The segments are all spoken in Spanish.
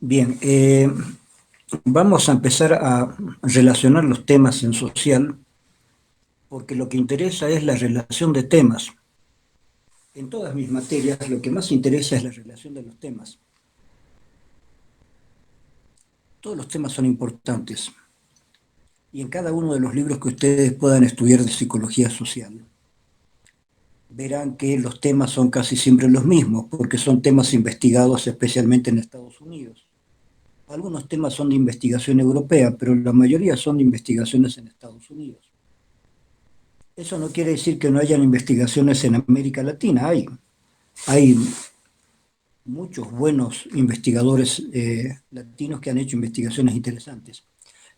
Bien, vamos a empezar a relacionar los temas en social, porque lo que interesa es la relación de temas. En todas mis materias, lo que más interesa es la relación de los temas. Todos los temas son importantes, y en cada uno de los libros que ustedes puedan estudiar de psicología social, verán que los temas son casi siempre los mismos, porque son temas investigados especialmente en Estados Unidos. Algunos temas son de investigación europea, pero la mayoría son de investigaciones en Estados Unidos. Eso no quiere decir que no hayan investigaciones en América Latina. Hay muchos buenos investigadores latinos que han hecho investigaciones interesantes,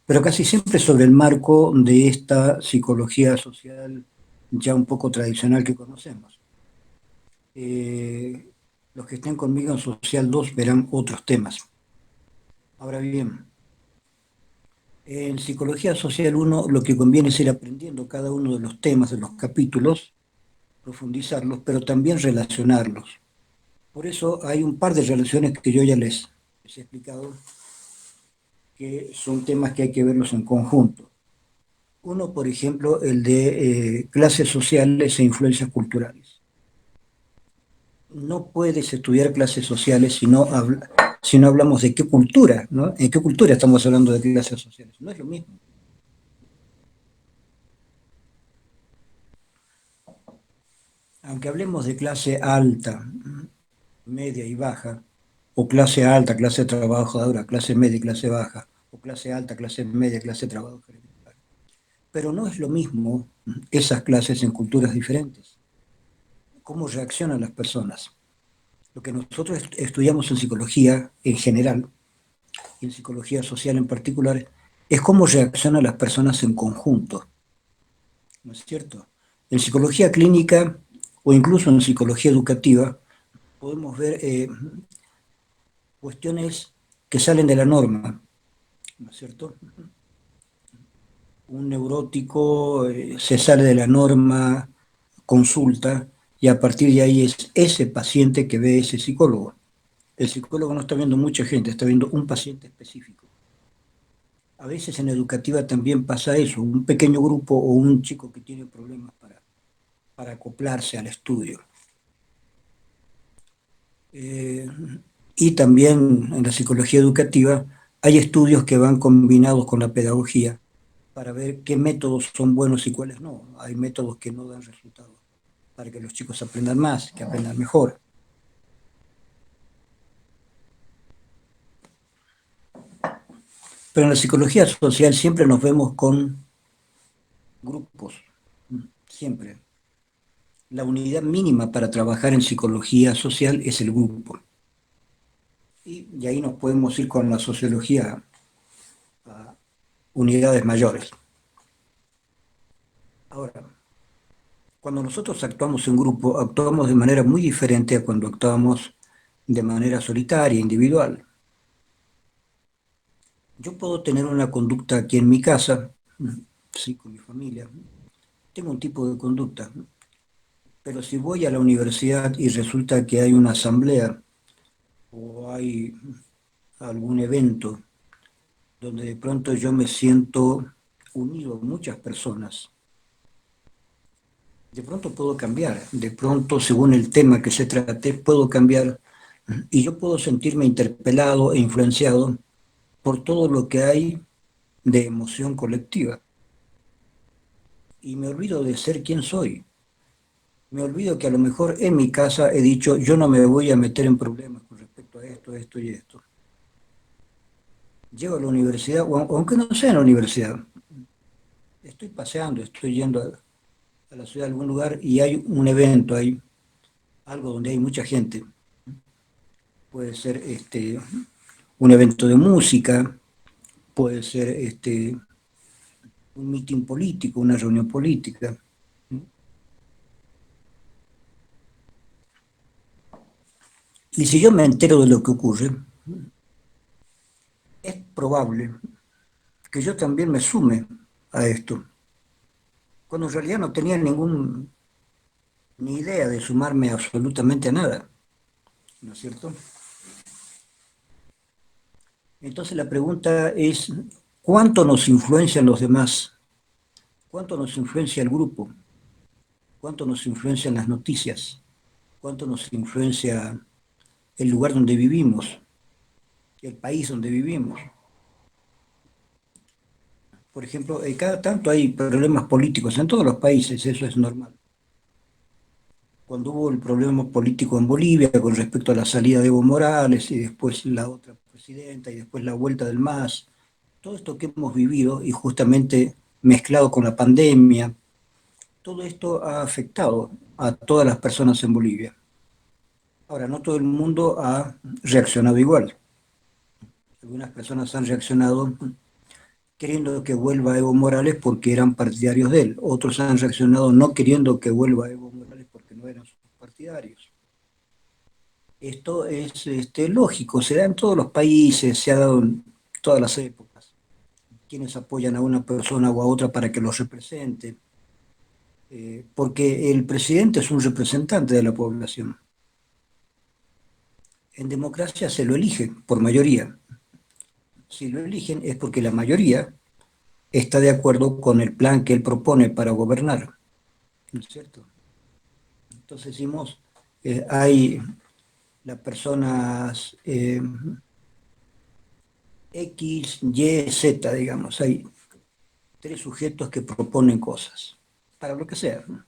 pero casi siempre sobre el marco de esta psicología social ya un poco tradicional que conocemos. Eh, los que estén conmigo en Social 2 verán otros temas. Ahora bien, en Psicología Social 1 lo que conviene es ir aprendiendo cada uno de los temas de los capítulos, profundizarlos, pero también relacionarlos. Por eso hay un par de relaciones que yo ya les he explicado, que son temas que hay que verlos en conjunto. Uno, por ejemplo, el de clases sociales e influencias culturales. No puedes estudiar clases sociales si no hablamos de qué cultura, ¿no? ¿En qué cultura estamos hablando de clases sociales? No es lo mismo. Aunque hablemos de clase alta, media y baja, o clase alta, clase trabajadora, clase media y clase baja, o clase alta, clase media, clase trabajadora. Pero no es lo mismo esas clases en culturas diferentes. ¿Cómo reaccionan las personas? Lo que nosotros estudiamos en psicología en general, y en psicología social en particular, es cómo reaccionan las personas en conjunto, ¿no es cierto? En psicología clínica o incluso en psicología educativa podemos ver cuestiones que salen de la norma, ¿no es cierto? Un neurótico se sale de la norma, consulta, y a partir de ahí es ese paciente que ve ese psicólogo. El psicólogo no está viendo mucha gente, está viendo un paciente específico. A veces en educativa también pasa eso, un pequeño grupo o un chico que tiene problemas para acoplarse al estudio. Eh, y también en la psicología educativa hay estudios que van combinados con la pedagogía para ver qué métodos son buenos y cuáles no. Hay métodos que no dan resultados para que los chicos aprendan más, que aprendan mejor. Pero en la psicología social siempre nos vemos con grupos, siempre. La unidad mínima para trabajar en psicología social es el grupo. Y ahí nos podemos ir con la sociología a unidades mayores. Ahora, cuando nosotros actuamos en grupo, actuamos de manera muy diferente a cuando actuamos de manera solitaria, individual. Yo puedo tener una conducta aquí en mi casa, sí, con mi familia, tengo un tipo de conducta, pero si voy a la universidad y resulta que hay una asamblea o hay algún evento donde de pronto yo me siento unido a muchas personas, de pronto puedo cambiar, de pronto según el tema que se trate puedo cambiar y yo puedo sentirme interpelado e influenciado por todo lo que hay de emoción colectiva y me olvido de ser quien soy. Me olvido que a lo mejor en mi casa he dicho, yo no me voy a meter en problemas con respecto a esto, esto y esto. Llego a la universidad, o aunque no sea en la universidad, estoy paseando, estoy yendo a la ciudad, a algún lugar, y hay un evento, hay algo donde hay mucha gente. Puede ser un evento de música, puede ser un mitin político, una reunión política. Y si yo me entero de lo que ocurre, es probable que yo también me sume a esto, cuando en realidad no tenía ni idea de sumarme absolutamente a nada, ¿no es cierto? Entonces la pregunta es, ¿cuánto nos influencian los demás? ¿Cuánto nos influencia el grupo? ¿Cuánto nos influencian las noticias? ¿Cuánto nos influencia el lugar donde vivimos, el país donde vivimos? Por ejemplo, cada tanto hay problemas políticos en todos los países, eso es normal. Cuando hubo el problema político en Bolivia con respecto a la salida de Evo Morales y después la otra presidenta y después la vuelta del MAS, todo esto que hemos vivido y justamente mezclado con la pandemia, todo esto ha afectado a todas las personas en Bolivia. Ahora, no todo el mundo ha reaccionado igual. Algunas personas han reaccionado queriendo que vuelva Evo Morales porque eran partidarios de él. Otros han reaccionado no queriendo que vuelva Evo Morales porque no eran sus partidarios. Esto es lógico, se da en todos los países, se ha dado en todas las épocas. Quienes apoyan a una persona o a otra para que los represente, porque el presidente es un representante de la población. En democracia se lo elige por mayoría. Si lo eligen es porque la mayoría está de acuerdo con el plan que él propone para gobernar, ¿no es cierto? Entonces decimos, hay las personas X, Y, Z, digamos, hay tres sujetos que proponen cosas, para lo que sea, ¿no?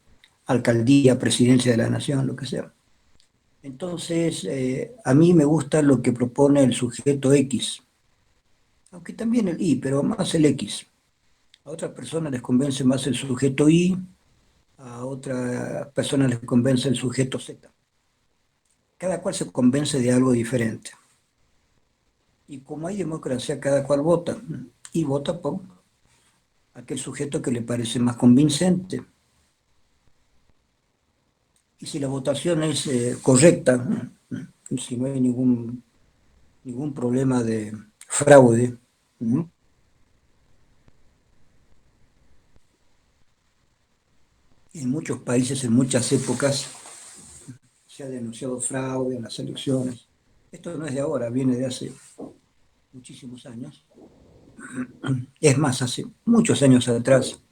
Alcaldía, presidencia de la nación, lo que sea. Entonces, a mí me gusta lo que propone el sujeto X, aunque también el Y, pero más el X. A otras personas les convence más el sujeto Y, a otras personas les convence el sujeto Z. Cada cual se convence de algo diferente. Y como hay democracia, cada cual vota. Y vota por aquel sujeto que le parece más convincente. Y si la votación es correcta, si no hay ningún problema de fraude, ¿no? En muchos países, en muchas épocas, se ha denunciado fraude en las elecciones. Esto no es de ahora, viene de hace muchísimos años. Es más, hace muchos años atrás,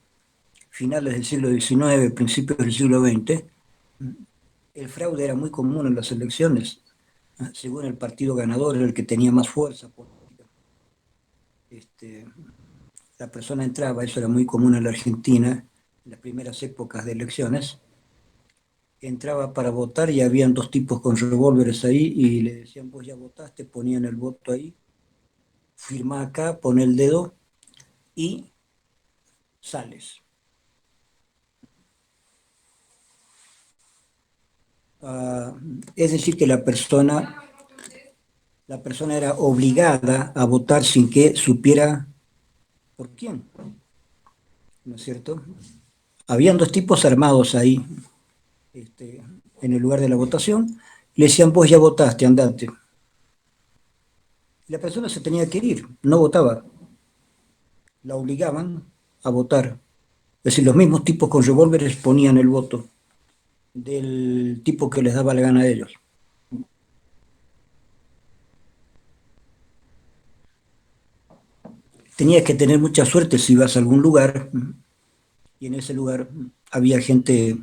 finales del siglo XIX, principios del siglo XX, el fraude era muy común en las elecciones. Según el partido ganador, el que tenía más fuerza política. Este, la persona entraba, eso era muy común en la Argentina, en las primeras épocas de elecciones, entraba para votar y habían dos tipos con revólveres ahí y le decían, vos ya votaste, ponían el voto ahí, firma acá, pone el dedo y sales. Uh, es decir, que la persona era obligada a votar sin que supiera por quién, ¿no es cierto? Habían dos tipos armados ahí, en el lugar de la votación, le decían, vos ya votaste, andate. Y la persona se tenía que ir, no votaba, la obligaban a votar. Es decir, los mismos tipos con revólveres ponían el voto del tipo que les daba la gana a ellos. Tenías que tener mucha suerte si ibas a algún lugar y en ese lugar había gente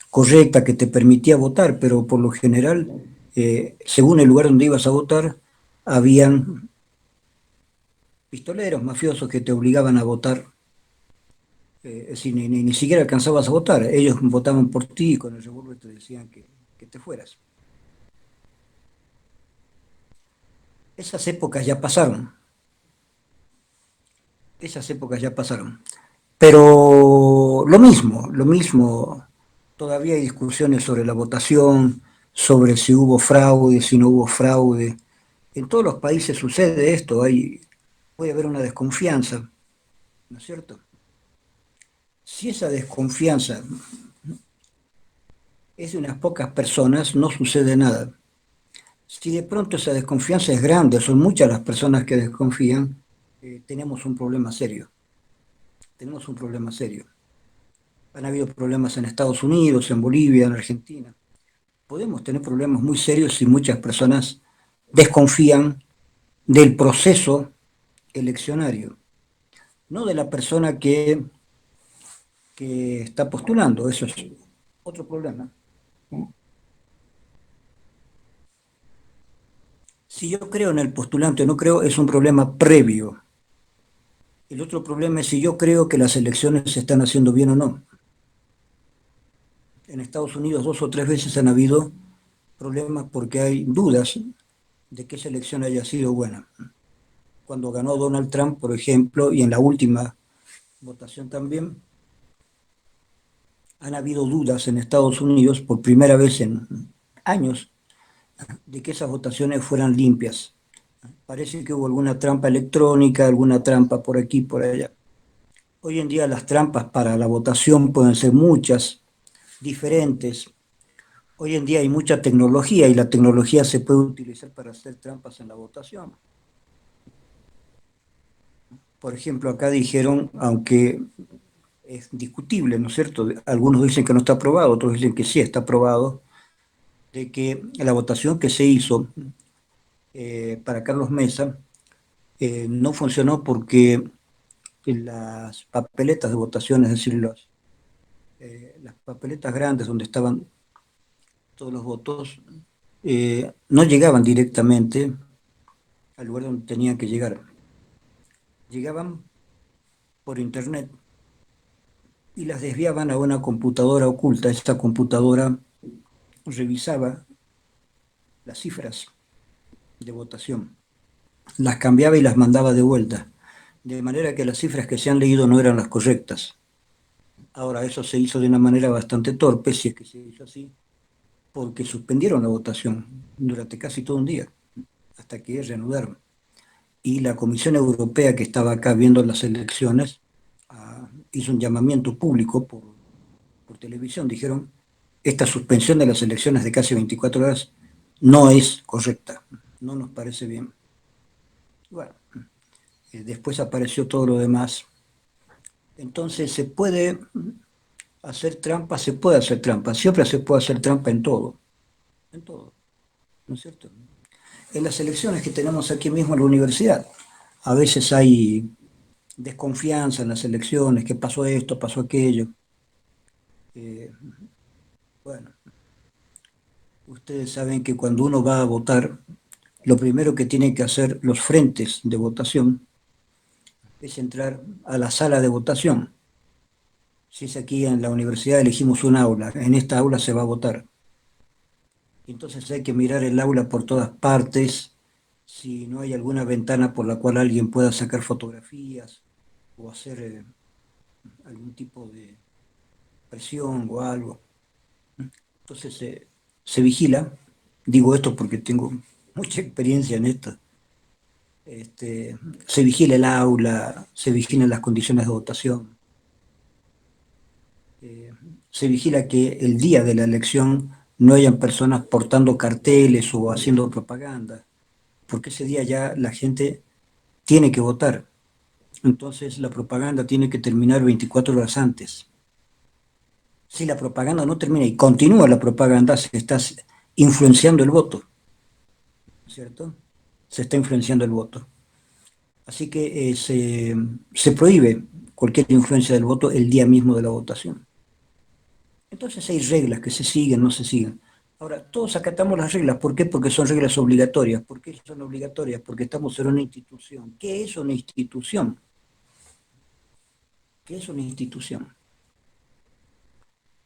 correcta que te permitía votar, pero por lo general, según el lugar donde ibas a votar, habían pistoleros, mafiosos que te obligaban a votar. Es decir, ni siquiera alcanzabas a votar, ellos votaban por ti y con el revólver te decían que te fueras. Esas épocas ya pasaron, esas épocas ya pasaron. Pero lo mismo, todavía hay discusiones sobre la votación, sobre si hubo fraude, si no hubo fraude. En todos los países sucede esto, puede haber una desconfianza, ¿no es cierto? Si esa desconfianza es de unas pocas personas, no sucede nada. Si de pronto esa desconfianza es grande, son muchas las personas que desconfían, tenemos un problema serio. Tenemos un problema serio. Han habido problemas en Estados Unidos, en Bolivia, en Argentina. Podemos tener problemas muy serios si muchas personas desconfían del proceso eleccionario, no de la persona que está postulando. Eso es otro problema. Si yo creo en el postulante o no creo, es un problema previo. El otro problema es si yo creo que las elecciones se están haciendo bien o no. En Estados Unidos 2 o 3 veces han habido problemas porque hay dudas de que esa elección haya sido buena. Cuando ganó Donald Trump, por ejemplo, y en la última votación también, han habido dudas en Estados Unidos por primera vez en años de que esas votaciones fueran limpias. Parece que hubo alguna trampa electrónica, alguna trampa por aquí, por allá. Hoy en día las trampas para la votación pueden ser muchas, diferentes. Hoy en día hay mucha tecnología y la tecnología se puede utilizar para hacer trampas en la votación. Por ejemplo, acá dijeron, aunque es discutible, ¿no es cierto? Algunos dicen que no está aprobado, otros dicen que sí está aprobado, de que la votación que se hizo para Carlos Mesa no funcionó porque las papeletas de votación, es decir, las papeletas grandes donde estaban todos los votos, no llegaban directamente al lugar donde tenían que llegar. Llegaban por internet y las desviaban a una computadora oculta. Esta computadora revisaba las cifras de votación, las cambiaba y las mandaba de vuelta, de manera que las cifras que se han leído no eran las correctas. Ahora, eso se hizo de una manera bastante torpe, si es que se hizo así, porque suspendieron la votación durante casi todo un día, hasta que reanudaron. Y la Comisión Europea, que estaba acá viendo las elecciones, hizo un llamamiento público por televisión. Dijeron, esta suspensión de las elecciones de casi 24 horas no es correcta, no nos parece bien. Bueno, después apareció todo lo demás. Entonces, se puede hacer trampa, siempre se puede hacer trampa en todo, ¿no es cierto? En las elecciones que tenemos aquí mismo en la universidad, a veces hay desconfianza en las elecciones, que pasó esto, pasó aquello. Eh, bueno, ustedes saben que cuando uno va a votar, lo primero que tienen que hacer los frentes de votación es entrar a la sala de votación. Si es aquí en la universidad, elegimos un aula, en esta aula se va a votar. Entonces hay que mirar el aula por todas partes, si no hay alguna ventana por la cual alguien pueda sacar fotografías o hacer algún tipo de presión o algo. Entonces se vigila, digo esto porque tengo mucha experiencia en esto. Se vigila el aula, se vigilan las condiciones de votación, eh, se vigila que el día de la elección no hayan personas portando carteles o haciendo propaganda, porque ese día ya la gente tiene que votar. Entonces la propaganda tiene que terminar 24 horas antes. Si la propaganda no termina y continúa la propaganda, se está influenciando el voto, ¿cierto? Se está influenciando el voto. Así que se prohíbe cualquier influencia del voto el día mismo de la votación. Entonces hay reglas que se siguen, no se siguen. Ahora, todos acatamos las reglas. ¿Por qué? Porque son reglas obligatorias. ¿Por qué son obligatorias? Porque estamos en una institución. ¿Qué es una institución? ¿Qué es una institución?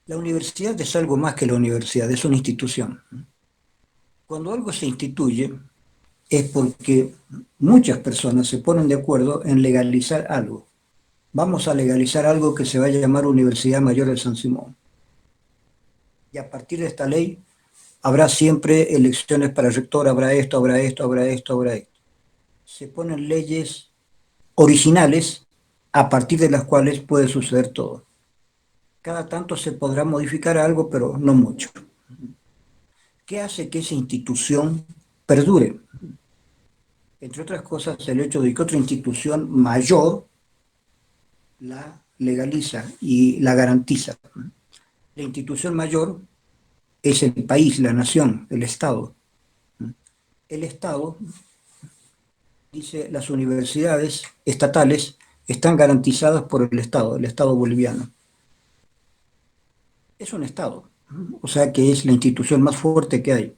La universidad es algo más que la universidad, es una institución. Cuando algo se instituye es porque muchas personas se ponen de acuerdo en legalizar algo. Vamos a legalizar algo que se va a llamar Universidad Mayor de San Simón. Y a partir de esta ley habrá siempre elecciones para rector, habrá esto, habrá esto, habrá esto, habrá esto. Se ponen leyes originales a partir de las cuales puede suceder todo. Cada tanto se podrá modificar algo, pero no mucho. ¿Qué hace que esa institución perdure? Entre otras cosas, el hecho de que otra institución mayor la legaliza y la garantiza. La institución mayor es el país, la nación, el Estado. El Estado dice las universidades estatales están garantizadas por el Estado boliviano. Es un Estado, o sea que es la institución más fuerte que hay.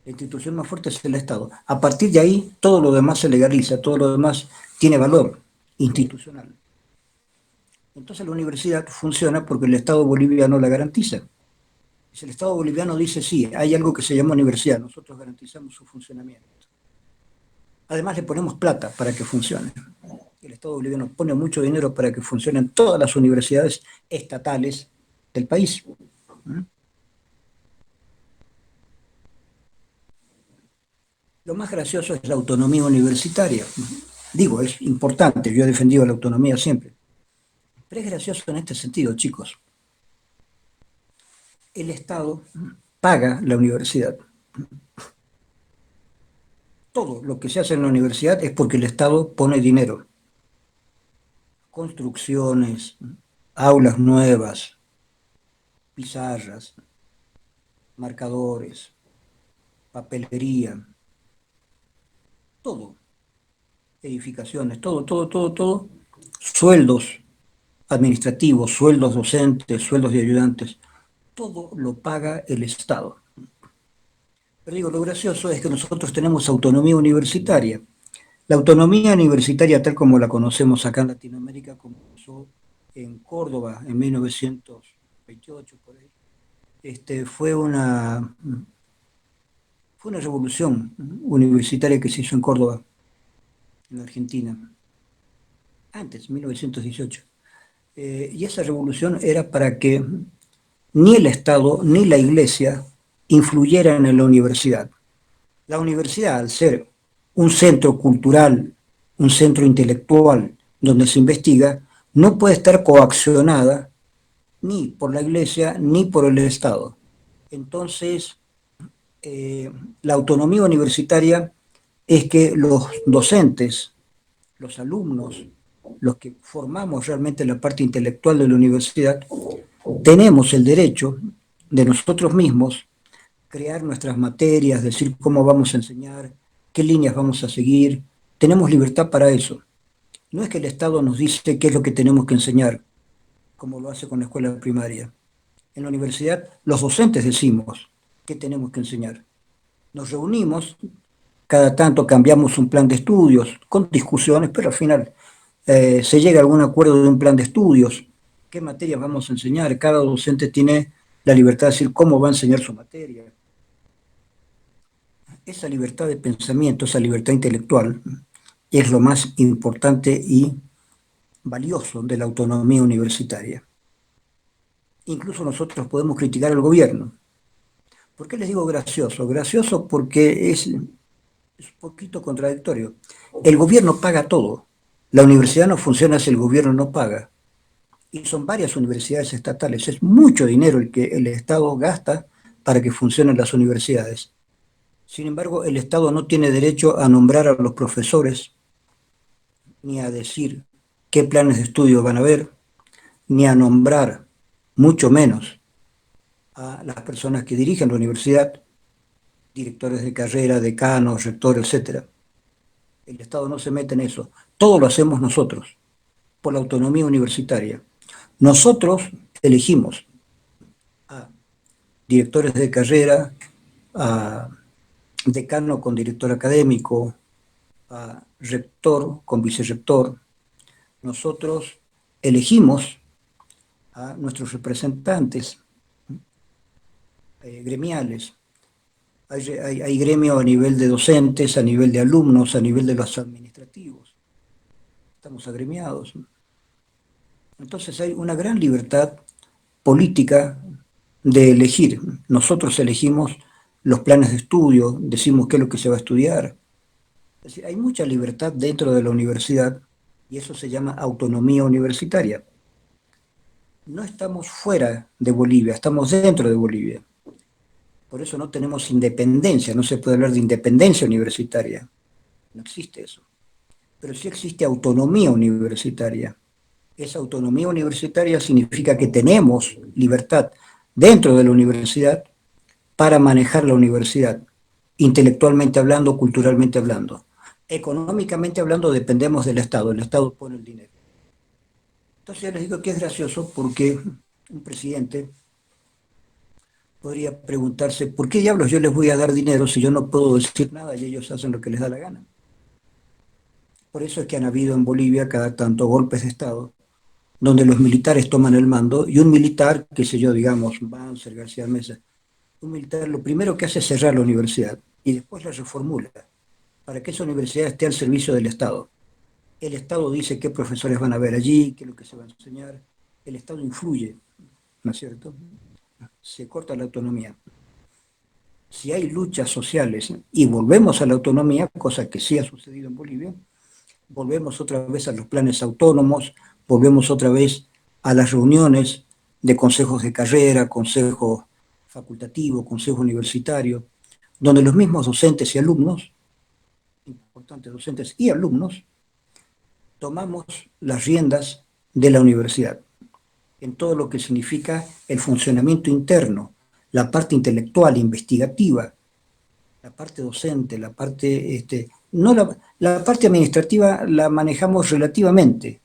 La institución más fuerte es el Estado. A partir de ahí, todo lo demás se legaliza, todo lo demás tiene valor institucional. Entonces la universidad funciona porque el Estado boliviano la garantiza. Si el Estado boliviano dice sí, hay algo que se llama universidad, nosotros garantizamos su funcionamiento. Además le ponemos plata para que funcione. El Estado boliviano pone mucho dinero para que funcionen todas las universidades estatales del país. Lo más gracioso es la autonomía universitaria. Digo, es importante, yo he defendido la autonomía siempre. Pero es gracioso en este sentido, chicos. El Estado paga la universidad. Todo lo que se hace en la universidad es porque el Estado pone dinero. Construcciones, aulas nuevas, pizarras, marcadores, papelería, todo, edificaciones, todo, sueldos administrativos, sueldos docentes, sueldos de ayudantes, todo lo paga el Estado. Pero digo, lo gracioso es que nosotros tenemos autonomía universitaria. La autonomía universitaria, tal como la conocemos acá en Latinoamérica, comenzó en Córdoba en 1928, por ahí. Fue una revolución universitaria que se hizo en Córdoba, en Argentina, antes, 1918. Y esa revolución era para que ni el Estado ni la Iglesia influyeran en la universidad. La universidad, al ser un centro cultural, un centro intelectual donde se investiga, no puede estar coaccionada ni por la Iglesia ni por el Estado. Entonces, la autonomía universitaria es que los docentes, los alumnos, los que formamos realmente la parte intelectual de la universidad, tenemos el derecho de nosotros mismos crear nuestras materias, decir cómo vamos a enseñar, qué líneas vamos a seguir. Tenemos libertad para eso. No es que el Estado nos dice qué es lo que tenemos que enseñar, como lo hace con la escuela primaria. En la universidad, los docentes decimos qué tenemos que enseñar. Nos reunimos, cada tanto cambiamos un plan de estudios, con discusiones, pero al final se llega a algún acuerdo de un plan de estudios, qué materias vamos a enseñar, cada docente tiene la libertad de decir cómo va a enseñar su materia. Esa libertad de pensamiento, esa libertad intelectual, es lo más importante y valioso de la autonomía universitaria. Incluso nosotros podemos criticar al gobierno. ¿Por qué les digo gracioso? Gracioso porque es un poquito contradictorio. El gobierno paga todo. La universidad no funciona si el gobierno no paga. Y son varias universidades estatales. Es mucho dinero el que el Estado gasta para que funcionen las universidades. Sin embargo, el Estado no tiene derecho a nombrar a los profesores, ni a decir qué planes de estudio van a haber, ni a nombrar, mucho menos, a las personas que dirigen la universidad, directores de carrera, decanos, rectores, etc. El Estado no se mete en eso. Todo lo hacemos nosotros, por la autonomía universitaria. Nosotros elegimos a directores de carrera, a decano con director académico, a rector con vicerrector. Nosotros elegimos a nuestros representantes gremiales. Hay gremio a nivel de docentes, a nivel de alumnos, a nivel de los administrativos. Estamos agremiados. Entonces hay una gran libertad política de elegir. Nosotros elegimos los planes de estudio, decimos qué es lo que se va a estudiar. Es decir, hay mucha libertad dentro de la universidad y eso se llama autonomía universitaria. No estamos fuera de Bolivia, estamos dentro de Bolivia. Por eso no tenemos independencia, no se puede hablar de independencia universitaria. No existe eso. Pero sí existe autonomía universitaria. Esa autonomía universitaria significa que tenemos libertad dentro de la universidad para manejar la universidad, intelectualmente hablando, culturalmente hablando. económicamente hablando dependemos del Estado, el Estado pone el dinero. Entonces yo les digo que es gracioso porque un presidente podría preguntarse, ¿por qué diablos yo les voy a dar dinero si yo no puedo decir nada y ellos hacen lo que les da la gana? Por eso es que han habido en Bolivia cada tanto golpes de Estado, donde los militares toman el mando y un militar, qué sé yo, digamos, Banzer, García Mesa, un militar lo primero que hace es cerrar la universidad y después la reformula para que esa universidad esté al servicio del Estado. El Estado dice qué profesores van a haber allí, qué es lo que se va a enseñar. El Estado influye, ¿no es cierto? Se corta la autonomía. Si hay luchas sociales y volvemos a la autonomía, cosa que sí ha sucedido en Bolivia, volvemos otra vez a los planes autónomos, volvemos otra vez a las reuniones de consejos de carrera, consejo facultativo, consejo universitario, donde los mismos docentes y alumnos, importantes docentes y alumnos, tomamos las riendas de la universidad en todo lo que significa el funcionamiento interno, la parte intelectual, investigativa, la parte docente, la parte, no la parte administrativa la manejamos relativamente.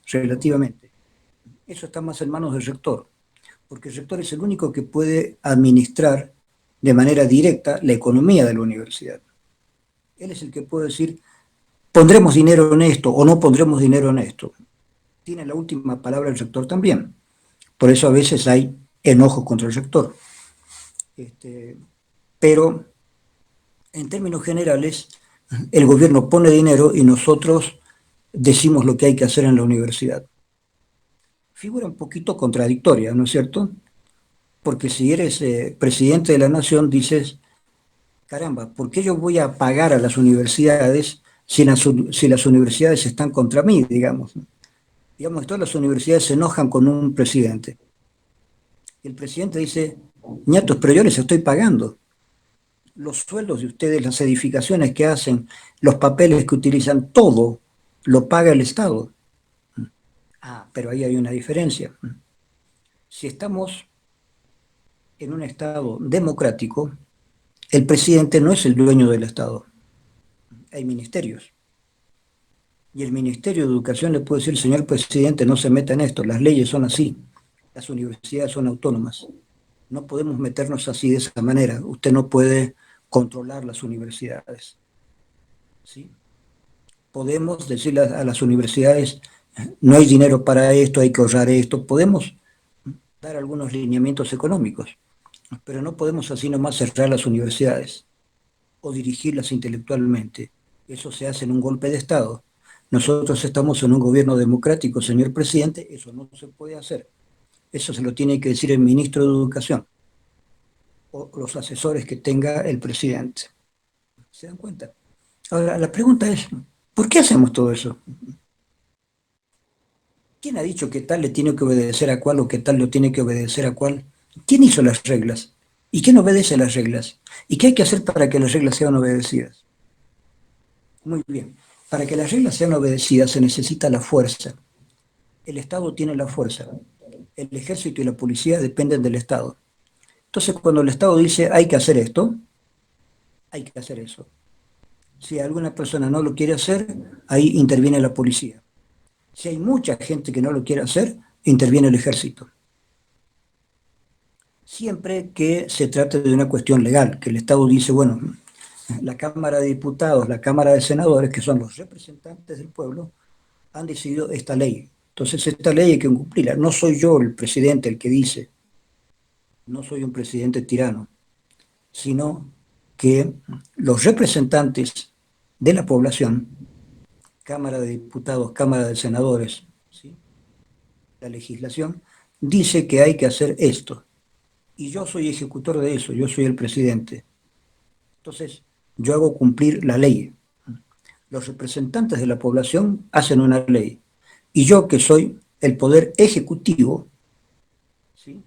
Eso está más en manos del rector, porque el rector es el único que puede administrar de manera directa la economía de la universidad. Él es el que puede decir, pondremos dinero en esto o no pondremos dinero en esto. Tiene la última palabra el rector también. Por eso a veces hay enojos contra el rector. Pero en términos generales, el gobierno pone dinero y nosotros decimos lo que hay que hacer en la universidad. Figura un poquito contradictoria, ¿no es cierto? Porque si eres presidente de la nación, dices, caramba, ¿por qué yo voy a pagar a las universidades si las universidades están contra mí, digamos? Digamos que todas las universidades se enojan con un presidente. Y el presidente dice, ñatos, pero yo les estoy pagando. Los sueldos de ustedes, las edificaciones que hacen, los papeles que utilizan, todo lo paga el Estado. Ah, pero ahí hay una diferencia. Si estamos en un Estado democrático, el presidente no es el dueño del Estado. Hay ministerios. Y el Ministerio de Educación le puede decir, señor presidente, no se meta en esto, las leyes son así, las universidades son autónomas. No podemos meternos así de esa manera. Usted no puede controlar las universidades. ¿Sí? Podemos decirle a las universidades, no hay dinero para esto, hay que ahorrar esto. Podemos dar algunos lineamientos económicos, pero no podemos así nomás cerrar las universidades o dirigirlas intelectualmente. Eso se hace en un golpe de Estado. Nosotros estamos en un gobierno democrático, señor presidente, eso no se puede hacer. Eso se lo tiene que decir el ministro de Educación o los asesores que tenga el presidente. ¿Se dan cuenta? Ahora, la pregunta es, ¿por qué hacemos todo eso? ¿Quién ha dicho que tal le tiene que obedecer a cual o que tal le tiene que obedecer a cual? ¿Quién hizo las reglas? ¿Y quién obedece las reglas? ¿Y qué hay que hacer para que las reglas sean obedecidas? Muy bien. Para que las reglas sean obedecidas se necesita la fuerza. El Estado tiene la fuerza. El ejército y la policía dependen del Estado. Entonces, cuando el Estado dice hay que hacer esto, hay que hacer eso. Si alguna persona no lo quiere hacer, ahí interviene la policía. Si hay mucha gente que no lo quiere hacer, interviene el ejército. Siempre que se trate de una cuestión legal, que el Estado dice, bueno, la Cámara de Diputados, la Cámara de Senadores, que son los representantes del pueblo, han decidido esta ley. Entonces esta ley hay que cumplirla. No soy yo el presidente el que dice, no soy un presidente tirano, sino que los representantes de la población, Cámara de Diputados, Cámara de Senadores, ¿sí? La legislación, dice que hay que hacer esto. Y yo soy ejecutor de eso, yo soy el presidente. Entonces, yo hago cumplir la ley. Los representantes de la población hacen una ley. Y yo, que soy el poder ejecutivo, ¿sí?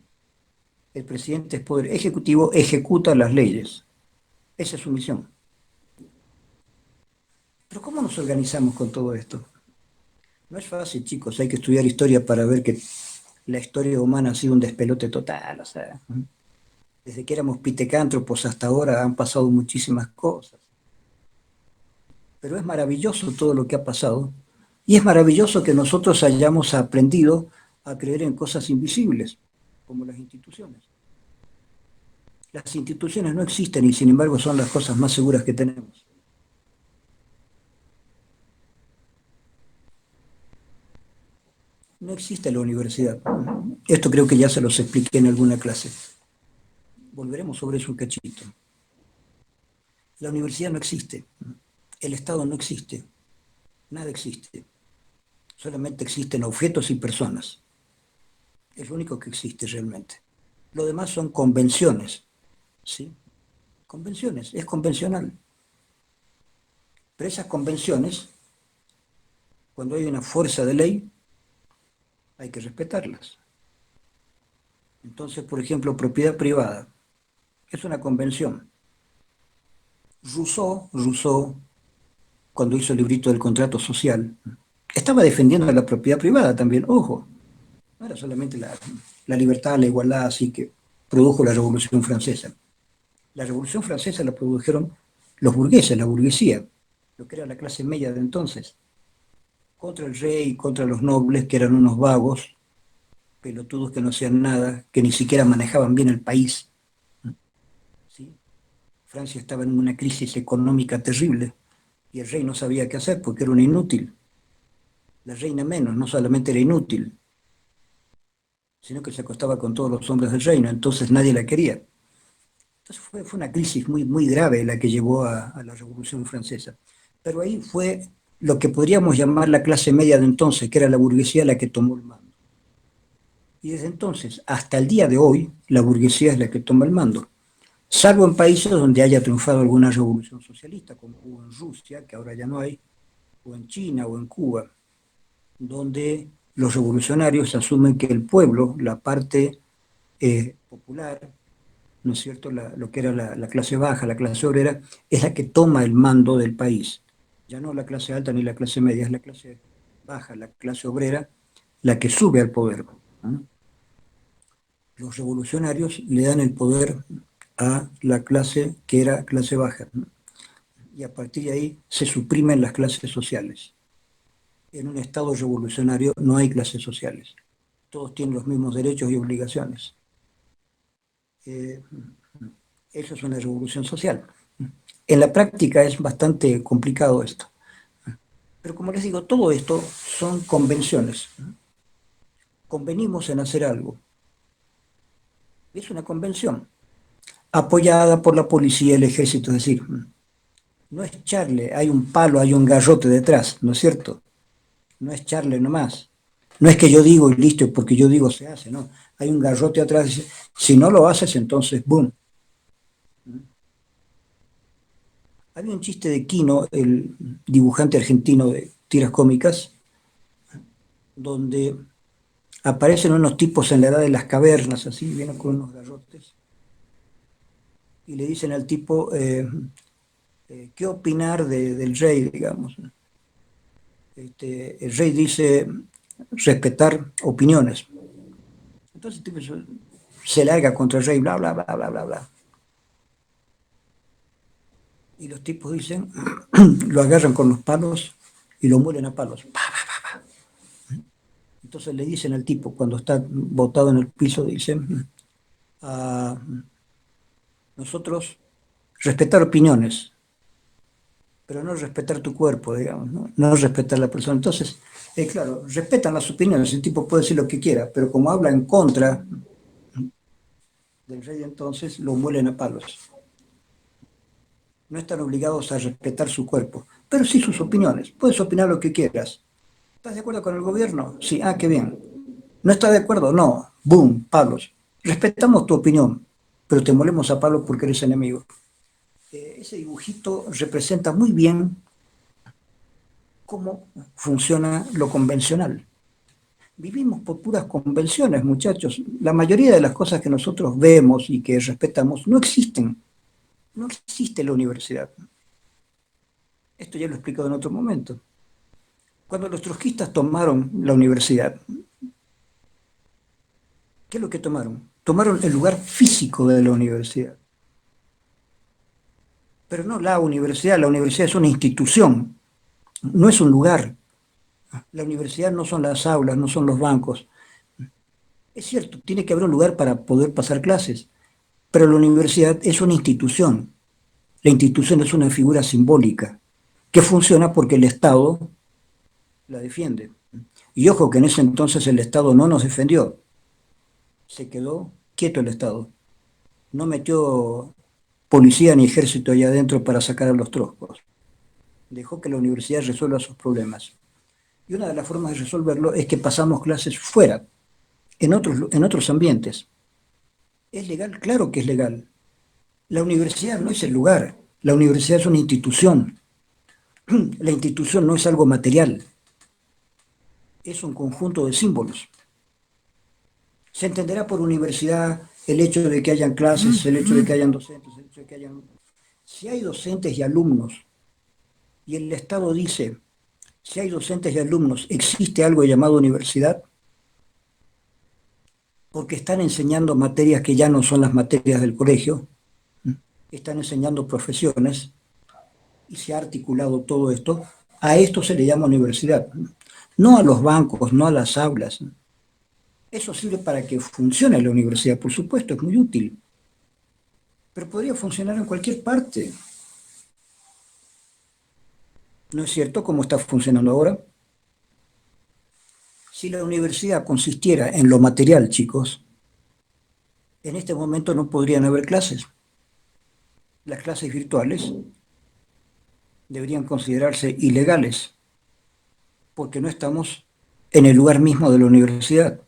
El presidente es poder ejecutivo, ejecuta las leyes. Esa es su misión. Pero ¿cómo nos organizamos con todo esto? No es fácil, chicos, hay que estudiar historia para ver que la historia humana ha sido un despelote total. O sea, desde que éramos pitecántropos hasta ahora han pasado muchísimas cosas. pero es maravilloso todo lo que ha pasado y es maravilloso que nosotros hayamos aprendido a creer en cosas invisibles, como las instituciones. Las instituciones no existen y sin embargo son las cosas más seguras que tenemos. No existe la universidad. Esto creo que ya se los expliqué en alguna clase. Volveremos sobre eso un cachito. La universidad no existe. El Estado no existe. Nada existe. Solamente existen objetos y personas. Es lo único que existe realmente. Lo demás son convenciones. ¿Sí? Convenciones. Es convencional. Pero esas convenciones, cuando hay una fuerza de ley, hay que respetarlas. Entonces, por ejemplo, propiedad privada es una convención. Rousseau, cuando hizo el librito del contrato social, estaba defendiendo la propiedad privada también, ojo, no era solamente la libertad, la igualdad, así que produjo la Revolución Francesa. La Revolución Francesa la produjeron los burgueses, la burguesía, lo que era la clase media de entonces, contra el rey, contra los nobles, que eran unos vagos, pelotudos que no hacían nada, que ni siquiera manejaban bien el país. ¿Sí? Francia estaba en una crisis económica terrible y el rey no sabía qué hacer porque era un inútil. La reina menos, no solamente era inútil, sino que se acostaba con todos los hombres del reino, entonces nadie la quería. Entonces fue una crisis muy grave la que llevó a la Revolución Francesa. Pero ahí fue lo que podríamos llamar la clase media de entonces, que era la burguesía la que tomó el mando. Y desde entonces hasta el día de hoy, la burguesía es la que toma el mando. Salvo en países donde haya triunfado alguna revolución socialista, como hubo en Rusia, que ahora ya no hay, o en China o en Cuba, donde los revolucionarios asumen que el pueblo, la parte popular, ¿no es cierto?, lo que era la clase baja, la clase obrera, es la que toma el mando del país. Ya no la clase alta ni la clase media, es la clase baja, la clase obrera, la que sube al poder. ¿No? Los revolucionarios le dan el poder a la clase que era clase baja, ¿no? Y a partir de ahí se suprimen las clases sociales. En un Estado revolucionario no hay clases sociales. Todos tienen los mismos derechos y obligaciones. Eh, Eso es una revolución social. En la práctica es bastante complicado esto. Pero como les digo, todo esto son convenciones. Convenimos en hacer algo. Es una convención apoyada por la policía y el ejército. Es decir, no es charle, hay un palo, hay un garrote detrás, ¿no es cierto? No es charle nomás. No es que yo digo y listo, porque yo digo se hace, no. Hay un garrote atrás. Si no lo haces, entonces, boom. Había un chiste de Quino, el dibujante argentino de tiras cómicas, donde aparecen unos tipos en la edad de las cavernas, así, vienen con unos garrotes, y le dicen al tipo, ¿qué opinar del rey, digamos? El rey dice, respetar opiniones. Entonces el tipo se larga contra el rey, bla, bla, bla, bla, bla, bla. Y los tipos dicen, lo agarran con los palos y lo muelen a palos. Entonces le dicen al tipo, cuando está botado en el piso, dicen, a nosotros respetar opiniones, pero no respetar tu cuerpo, digamos, no respetar la persona. Entonces, claro, respetan las opiniones, el tipo puede decir lo que quiera, pero como habla en contra del rey entonces, lo muelen a palos. No están obligados a respetar su cuerpo, pero sí sus opiniones. Puedes opinar lo que quieras. ¿Estás de acuerdo con el gobierno? Sí, ah, qué bien. ¿No estás de acuerdo? No. Boom, palos. Respetamos tu opinión, pero te molemos a palos porque eres enemigo. Ese dibujito representa muy bien cómo funciona lo convencional. Vivimos por puras convenciones, muchachos. La mayoría de las cosas que nosotros vemos y que respetamos no existen. No existe la universidad. Esto ya lo he explicado en otro momento. Cuando los trotskistas tomaron la universidad, ¿qué es lo que tomaron? Tomaron el lugar físico de la universidad. Pero no la universidad es una institución, no es un lugar. La universidad no son las aulas, no son los bancos. Es cierto, tiene que haber un lugar para poder pasar clases, pero la universidad es una institución. La institución es una figura simbólica que funciona porque el Estado la defiende. Y ojo que en ese entonces el Estado no nos defendió, se quedó quieto el Estado, no metió policía ni ejército allá adentro para sacar a los troscos, dejó que la universidad resuelva sus problemas. Y una de las formas de resolverlo es que pasamos clases fuera, en otros ambientes. ¿Es legal? Claro que es legal. La universidad no es el lugar, la universidad es una institución. La institución no es algo material, es un conjunto de símbolos. Se entenderá por universidad el hecho de que hayan clases, el hecho de que hayan docentes, el hecho de que hayan... Si hay docentes y alumnos, y el Estado dice, si hay docentes y alumnos, existe algo llamado universidad, porque están enseñando materias que ya no son las materias del colegio, están enseñando profesiones, y se ha articulado todo esto, a esto se le llama universidad. No a los bancos, no a las aulas. Eso sirve para que funcione la universidad, por supuesto, es muy útil, pero podría funcionar en cualquier parte. ¿No es cierto cómo está funcionando ahora? Si la universidad consistiera en lo material, chicos, en este momento no podrían haber clases. Las clases virtuales deberían considerarse ilegales porque no estamos en el lugar mismo de la universidad.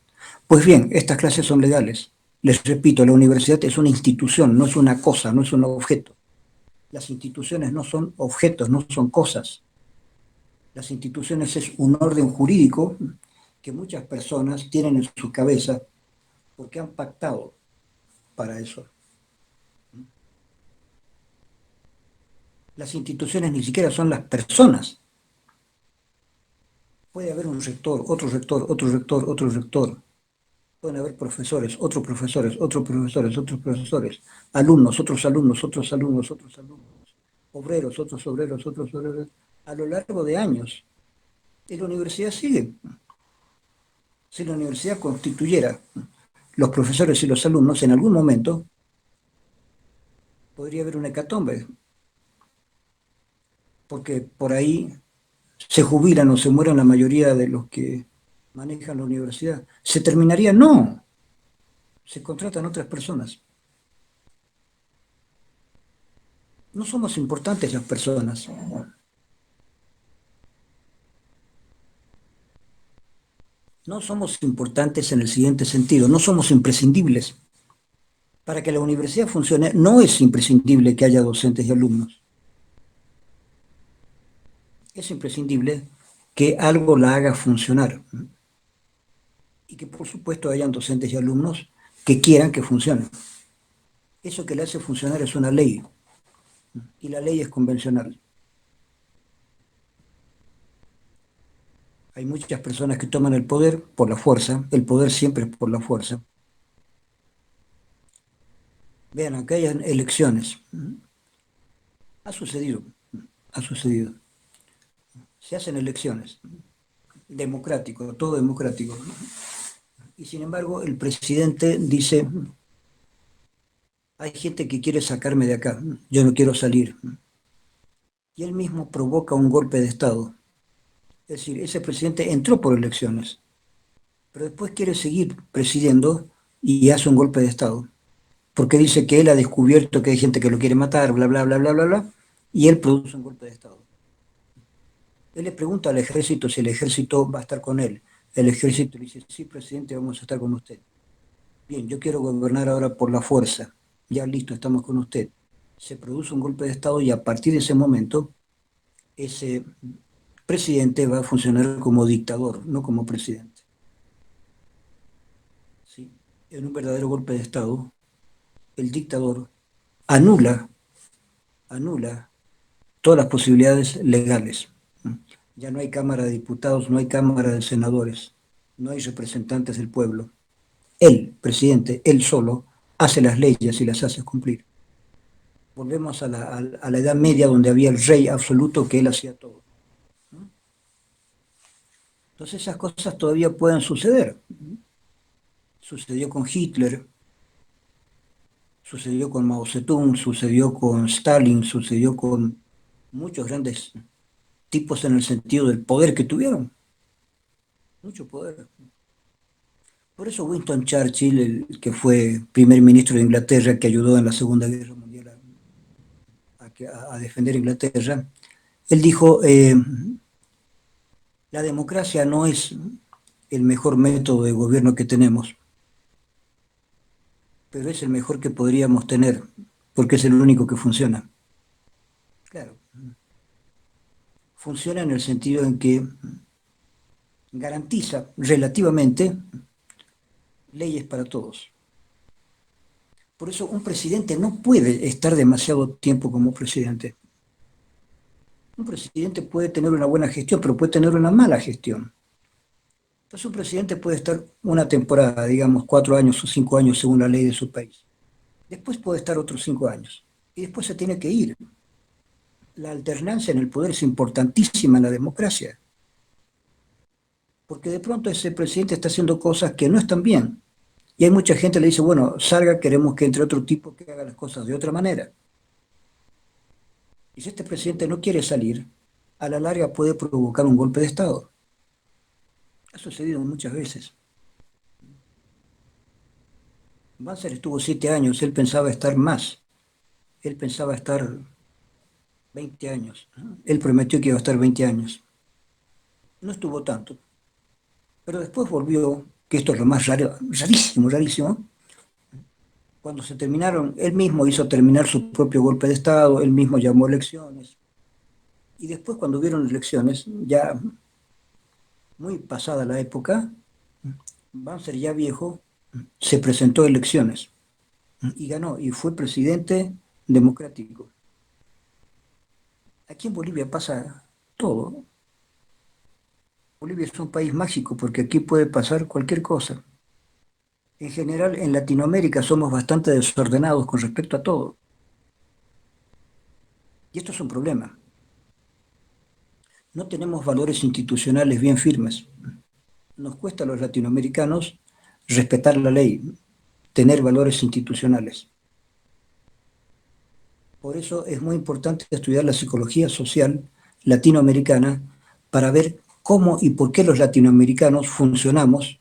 Pues bien, estas clases son legales. Les repito, la universidad es una institución, no es una cosa, no es un objeto. Las instituciones no son objetos, no son cosas. Las instituciones es un orden jurídico que muchas personas tienen en su cabeza porque han pactado para eso. Las instituciones ni siquiera son las personas. Puede haber un rector, otro rector, otro rector, otro rector. Pueden haber profesores, otros profesores, otros profesores, otros profesores, alumnos, otros alumnos, otros alumnos, otros alumnos, obreros, otros obreros, otros obreros, a lo largo de años. Y la universidad sigue. Si la universidad constituyera los profesores y los alumnos, en algún momento podría haber una hecatombe, porque por ahí se jubilan o se mueren la mayoría de los que manejan la universidad. ¿Se terminaría? No, se contratan otras personas. No somos importantes las personas. No somos importantes en el siguiente sentido, no somos imprescindibles. Para que la universidad funcione, no es imprescindible que haya docentes y alumnos. Es imprescindible que algo la haga funcionar y que por supuesto hayan docentes y alumnos que quieran que funcione. Eso que le hace funcionar es una ley y la ley es convencional. Hay muchas personas que toman el poder por la fuerza, el poder siempre es por la fuerza. Vean, acá hay elecciones. Ha sucedido, ha sucedido. Se hacen elecciones, democrático, todo democrático. Y sin embargo, el presidente dice, hay gente que quiere sacarme de acá, yo no quiero salir. Y él mismo provoca un golpe de Estado. Es decir, ese presidente entró por elecciones, pero después quiere seguir presidiendo y hace un golpe de Estado. Porque dice que él ha descubierto que hay gente que lo quiere matar, bla, bla, bla, bla, bla, bla, y él produce un golpe de Estado. Él le pregunta al ejército si el ejército va a estar con él. El ejército le dice, sí, presidente, vamos a estar con usted. Bien, yo quiero gobernar ahora por la fuerza. Ya listo, estamos con usted. Se produce un golpe de Estado y a partir de ese momento, ese presidente va a funcionar como dictador, no como presidente. ¿Sí? En un verdadero golpe de Estado, el dictador anula, anula todas las posibilidades legales. Ya no hay Cámara de Diputados, no hay Cámara de Senadores, no hay representantes del pueblo. Él, presidente, él solo, hace las leyes y las hace cumplir. Volvemos a la Edad Media donde había el rey absoluto que él hacía todo. Entonces esas cosas todavía pueden suceder. Sucedió con Hitler, sucedió con Mao Zedong, sucedió con Stalin, sucedió con muchos grandes tipos en el sentido del poder que tuvieron, mucho poder. Por eso Winston Churchill, el que fue primer ministro de Inglaterra, que ayudó en la Segunda Guerra Mundial a defender Inglaterra, él dijo, la democracia no es el mejor método de gobierno que tenemos, pero es el mejor que podríamos tener, porque es el único que funciona. Claro, funciona en el sentido en que garantiza relativamente leyes para todos. Por eso un presidente no puede estar demasiado tiempo como presidente. Un presidente puede tener una buena gestión, pero puede tener una mala gestión. Entonces un presidente puede estar una temporada, digamos 4 años o 5 años según la ley de su país. Después puede estar otros 5 años. Y después se tiene que ir. La alternancia en el poder es importantísima en la democracia. Porque de pronto ese presidente está haciendo cosas que no están bien. Y hay mucha gente que le dice, bueno, salga, queremos que entre otro tipo que haga las cosas de otra manera. Y si este presidente no quiere salir, a la larga puede provocar un golpe de Estado. Ha sucedido muchas veces. Banzer estuvo 7 años, él pensaba estar más. Él pensaba estar 20 años. ¿No? Él prometió que iba a estar 20 años. No estuvo tanto. Pero después volvió, que esto es lo más raro, rarísimo, rarísimo. Cuando se terminaron, él mismo hizo terminar su propio golpe de Estado, él mismo llamó elecciones. Y después cuando hubieron elecciones, ya muy pasada la época, Banzer ya viejo, se presentó a elecciones y ganó y fue presidente democrático. Aquí en Bolivia pasa todo. Bolivia es un país mágico porque aquí puede pasar cualquier cosa. En general, en Latinoamérica somos bastante desordenados con respecto a todo. Y esto es un problema. No tenemos valores institucionales bien firmes. Nos cuesta a los latinoamericanos respetar la ley, tener valores institucionales. Por eso es muy importante estudiar la psicología social latinoamericana para ver cómo y por qué los latinoamericanos funcionamos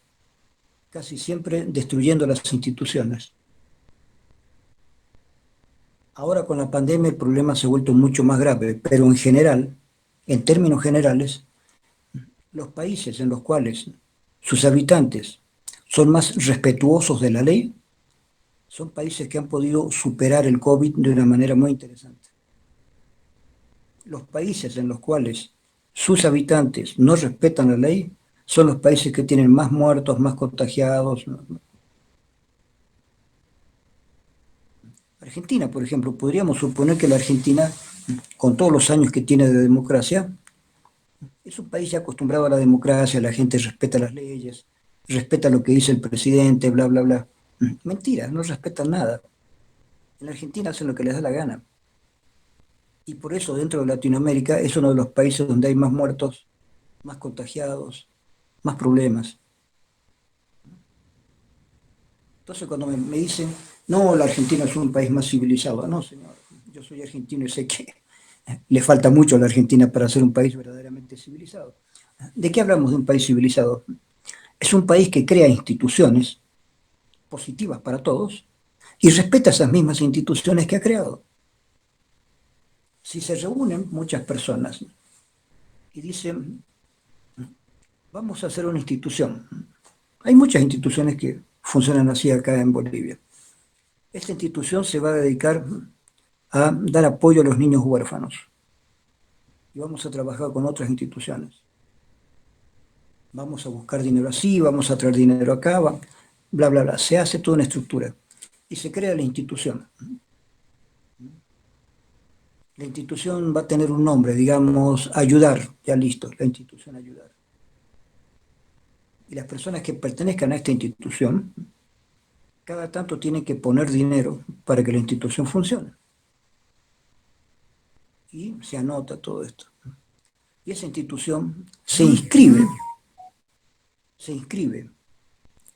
casi siempre destruyendo las instituciones. Ahora con la pandemia el problema se ha vuelto mucho más grave, pero en general, en términos generales, los países en los cuales sus habitantes son más respetuosos de la ley son países que han podido superar el COVID de una manera muy interesante. Los países en los cuales sus habitantes no respetan la ley son los países que tienen más muertos, más contagiados. Argentina, por ejemplo, podríamos suponer que la Argentina, con todos los años que tiene de democracia, es un país ya acostumbrado a la democracia, la gente respeta las leyes, respeta lo que dice el presidente, bla, bla, bla. Mentira, no respetan nada. En la Argentina hacen lo que les da la gana. Y por eso dentro de Latinoamérica es uno de los países donde hay más muertos, más contagiados, más problemas. Entonces cuando me dicen, no, la Argentina es un país más civilizado, no, señor, yo soy argentino y sé que le falta mucho a la Argentina para ser un país verdaderamente civilizado. ¿De qué hablamos de un país civilizado? Es un país que crea instituciones positivas para todos y respeta esas mismas instituciones que ha creado. Si se reúnen muchas personas y dicen, vamos a hacer una institución, hay muchas instituciones que funcionan así acá en Bolivia. Esta institución se va a dedicar a dar apoyo a los niños huérfanos y vamos a trabajar con otras instituciones. Vamos a buscar dinero así, vamos a traer dinero acá, bla, bla, bla. Se hace toda una estructura y se crea la institución. La institución va a tener un nombre, digamos, ayudar, ya listo, la institución ayudar. Y las personas que pertenezcan a esta institución, cada tanto tienen que poner dinero para que la institución funcione. y se anota todo esto. Y esa institución se inscribe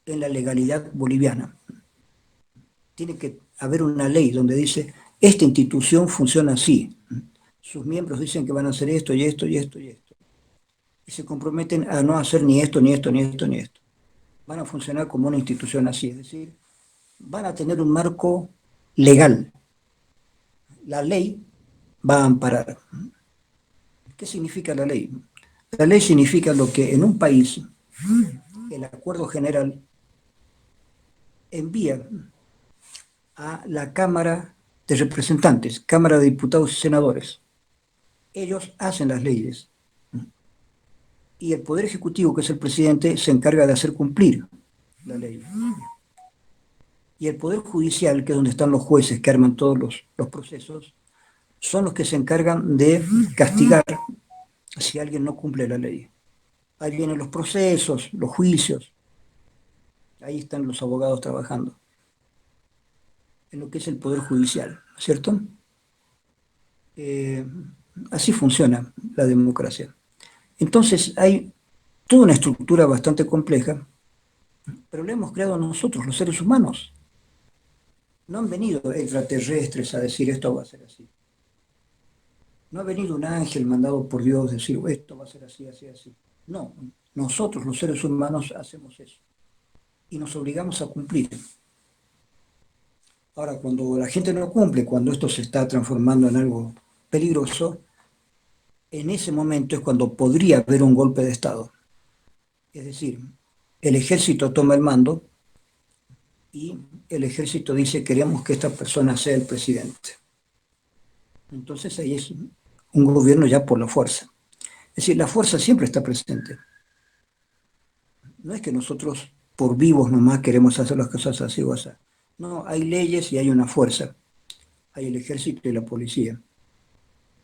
en la legalidad boliviana. Tiene que haber una ley donde dice, esta institución funciona así. Sus miembros dicen que van a hacer esto y esto y esto y esto. Y se comprometen a no hacer ni esto, ni esto, ni esto, ni esto. Van a funcionar como una institución así, es decir, van a tener un marco legal. La ley va a amparar. ¿Qué significa la ley? La ley significa lo que en un país el acuerdo general envía a la Cámara de Representantes, Cámara de Diputados y Senadores. Ellos hacen las leyes y el Poder Ejecutivo, que es el presidente, se encarga de hacer cumplir la ley. Y el Poder Judicial, que es donde están los jueces que arman todos los procesos, son los que se encargan de castigar si alguien no cumple la ley. Ahí vienen los procesos, los juicios, ahí están los abogados trabajando, en lo que es el Poder Judicial, ¿cierto? Eh, Así funciona la democracia. Entonces hay toda una estructura bastante compleja, pero la hemos creado nosotros, los seres humanos. No han venido extraterrestres a decir esto va a ser así. No ha venido un ángel mandado por Dios a decir esto va a ser así, así, así. No, nosotros los seres humanos hacemos eso y nos obligamos a cumplir. Ahora, cuando la gente no cumple, cuando esto se está transformando en algo peligroso, en ese momento es cuando podría haber un golpe de Estado. Es decir, el ejército toma el mando y el ejército dice queremos que esta persona sea el presidente. Entonces ahí es un gobierno ya por la fuerza. Es decir, la fuerza siempre está presente. No es que nosotros por vivos nomás queremos hacer las cosas así o así. No, hay leyes y hay una fuerza. Hay el ejército y la policía.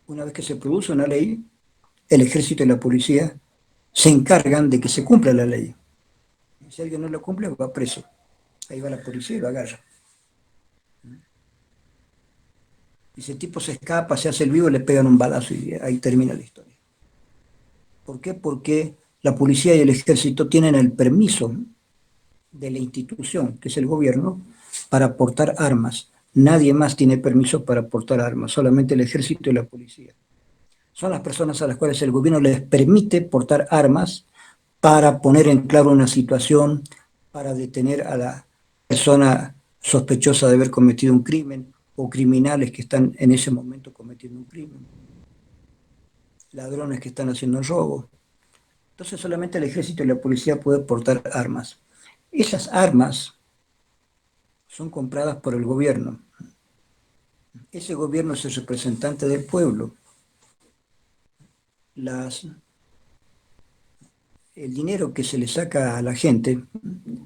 Una vez que se produce una ley, el ejército y la policía se encargan de que se cumpla la ley. Si alguien no lo cumple, va preso. Ahí va la policía y lo agarra. Y si el tipo se escapa, se hace el vivo, le pegan un balazo y ahí termina la historia. ¿Por qué? Porque la policía y el ejército tienen el permiso de la institución, que es el gobierno, para portar armas. Nadie más tiene permiso para portar armas, solamente el ejército y la policía. Son las personas a las cuales el gobierno les permite portar armas para poner en claro una situación, para detener a la persona sospechosa de haber cometido un crimen o criminales que están en ese momento cometiendo un crimen, ladrones que están haciendo un robo. Entonces solamente el ejército y la policía pueden portar armas. Esas armas son compradas por el gobierno. Ese gobierno es el representante del pueblo. El dinero que se le saca a la gente,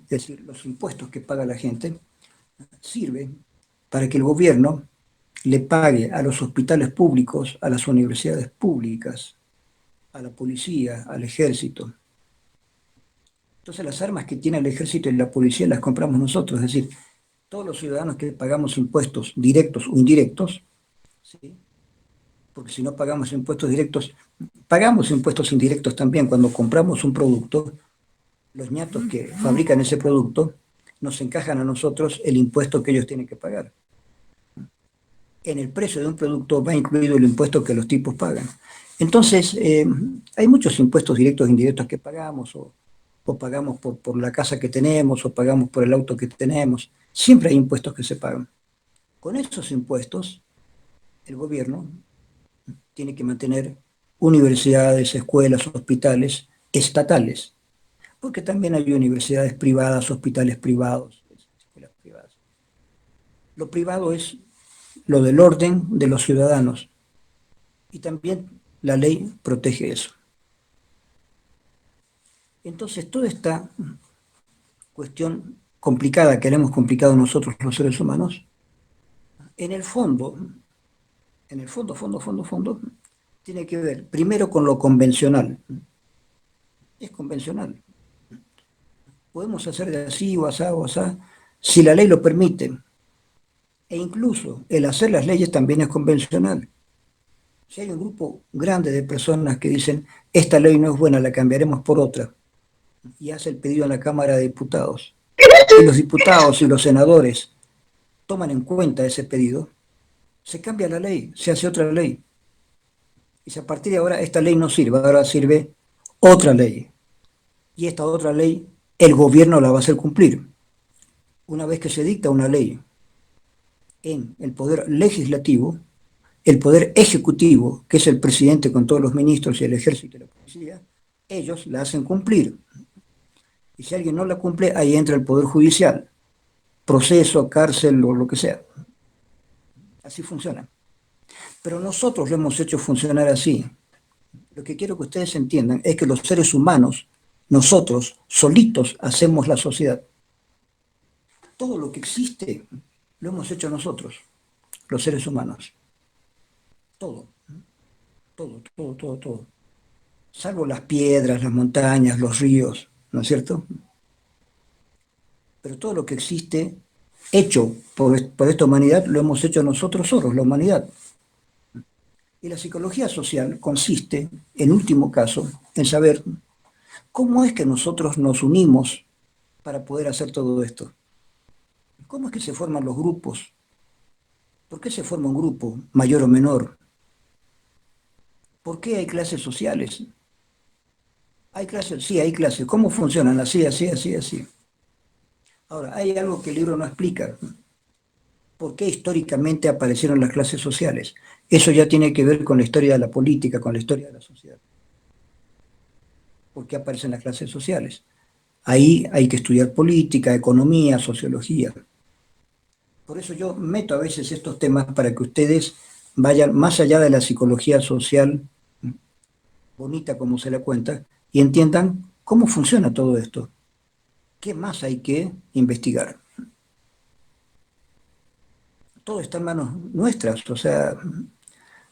es decir, los impuestos que paga la gente, sirve para que el gobierno le pague a los hospitales públicos, a las universidades públicas, a la policía, al ejército. Entonces las armas que tiene el ejército y la policía las compramos nosotros, es decir, todos los ciudadanos que pagamos impuestos directos o indirectos, ¿sí? Porque si no pagamos impuestos directos, pagamos impuestos indirectos también cuando compramos un producto, los ñatos que fabrican ese producto nos encajan a nosotros el impuesto que ellos tienen que pagar. En el precio de un producto va incluido el impuesto que los tipos pagan. Entonces, hay muchos impuestos directos e indirectos que pagamos, o pagamos por la casa que tenemos, o pagamos por el auto que tenemos. Siempre hay impuestos que se pagan. Con esos impuestos, el gobierno tiene que mantener universidades, escuelas, hospitales estatales, porque también hay universidades privadas, hospitales privados, escuelas privadas. Lo privado es lo del orden de los ciudadanos y también la ley protege eso. Entonces, toda esta cuestión complicada que le hemos complicado nosotros los seres humanos, en el fondo, fondo, tiene que ver primero con lo convencional. Es convencional. Podemos hacer de así o asá o asá, si la ley lo permite. E incluso el hacer las leyes también es convencional. Si hay un grupo grande de personas que dicen, esta ley no es buena, la cambiaremos por otra, y hace el pedido en la Cámara de Diputados, y los diputados y los senadores toman en cuenta ese pedido, se cambia la ley, se hace otra ley. Y si a partir de ahora esta ley no sirve, ahora sirve otra ley. Y esta otra ley el gobierno la va a hacer cumplir. Una vez que se dicta una ley en el poder legislativo, el poder ejecutivo, que es el presidente con todos los ministros y el ejército y la policía, ellos la hacen cumplir. Y si alguien no la cumple, ahí entra el poder judicial, proceso, cárcel o lo que sea. Así funciona. Pero nosotros lo hemos hecho funcionar así. Lo que quiero que ustedes entiendan es que los seres humanos, nosotros solitos hacemos la sociedad. Todo lo que existe lo hemos hecho nosotros, los seres humanos. Todo, todo. Salvo las piedras, las montañas, los ríos, ¿no es cierto? Pero todo lo que existe hecho por esta humanidad lo hemos hecho nosotros solos, la humanidad. Y la psicología social consiste, en último caso, en saber cómo es que nosotros nos unimos para poder hacer todo esto. ¿Cómo es que se forman los grupos? ¿Por qué se forma un grupo, mayor o menor? ¿Por qué hay clases sociales? ¿Hay clases? Sí, hay clases. ¿Cómo funcionan? Así, así, así, así. Ahora, hay algo que el libro no explica. ¿Por qué históricamente aparecieron las clases sociales? Eso ya tiene que ver con la historia de la política, con la historia de la sociedad. ¿Por qué aparecen las clases sociales? Ahí hay que estudiar política, economía, sociología. Por eso yo meto a veces estos temas para que ustedes vayan más allá de la psicología social bonita como se la cuenta y entiendan cómo funciona todo esto. ¿Qué más hay que investigar? Todo está en manos nuestras, o sea,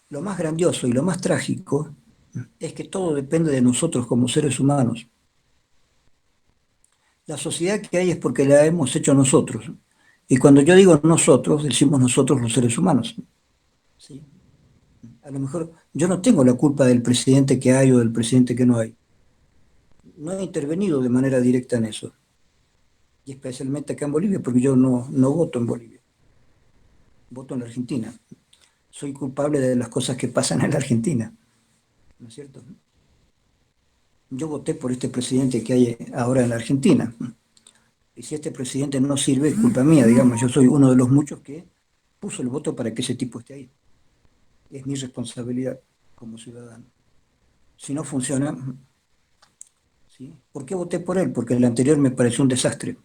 lo más grandioso y lo más trágico es que todo depende de nosotros como seres humanos. La sociedad que hay es porque la hemos hecho nosotros. Y cuando yo digo nosotros, decimos nosotros los seres humanos. ¿Sí? A lo mejor yo no tengo la culpa del presidente que hay o del presidente que no hay. No he intervenido de manera directa en eso. Y especialmente acá en Bolivia, porque yo no voto en Bolivia. Voto en la Argentina. Soy culpable de las cosas que pasan en la Argentina. ¿No es cierto? Yo voté por este presidente que hay ahora en la Argentina. Y si este presidente no sirve, es culpa mía, digamos. Yo soy uno de los muchos que puso el voto para que ese tipo esté ahí. Es mi responsabilidad como ciudadano. Si no funciona, ¿sí? ¿Por qué voté por él? Porque el anterior me pareció un desastre.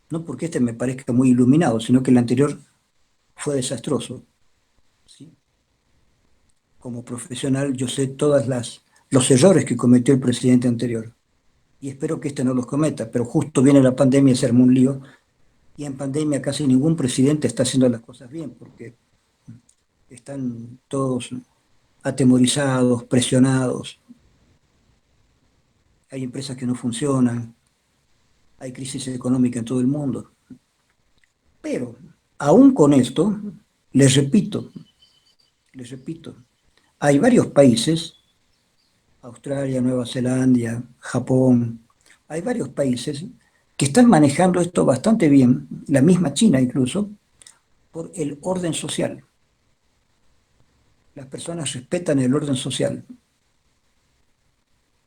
No porque este me parezca muy iluminado, sino que el anterior fue desastroso. ¿Sí? Como profesional, yo sé los errores que cometió el presidente anterior. Y espero que este no los cometa, pero justo viene la pandemia y se armó un lío. Y en pandemia casi ningún presidente está haciendo las cosas bien, porque están todos atemorizados, presionados, hay empresas que no funcionan, hay crisis económica en todo el mundo. Pero, aún con esto, les repito, les repito, hay varios países, Australia, Nueva Zelanda, Japón, hay varios países que están manejando esto bastante bien, la misma China incluso, por el orden social. Las personas respetan el orden social.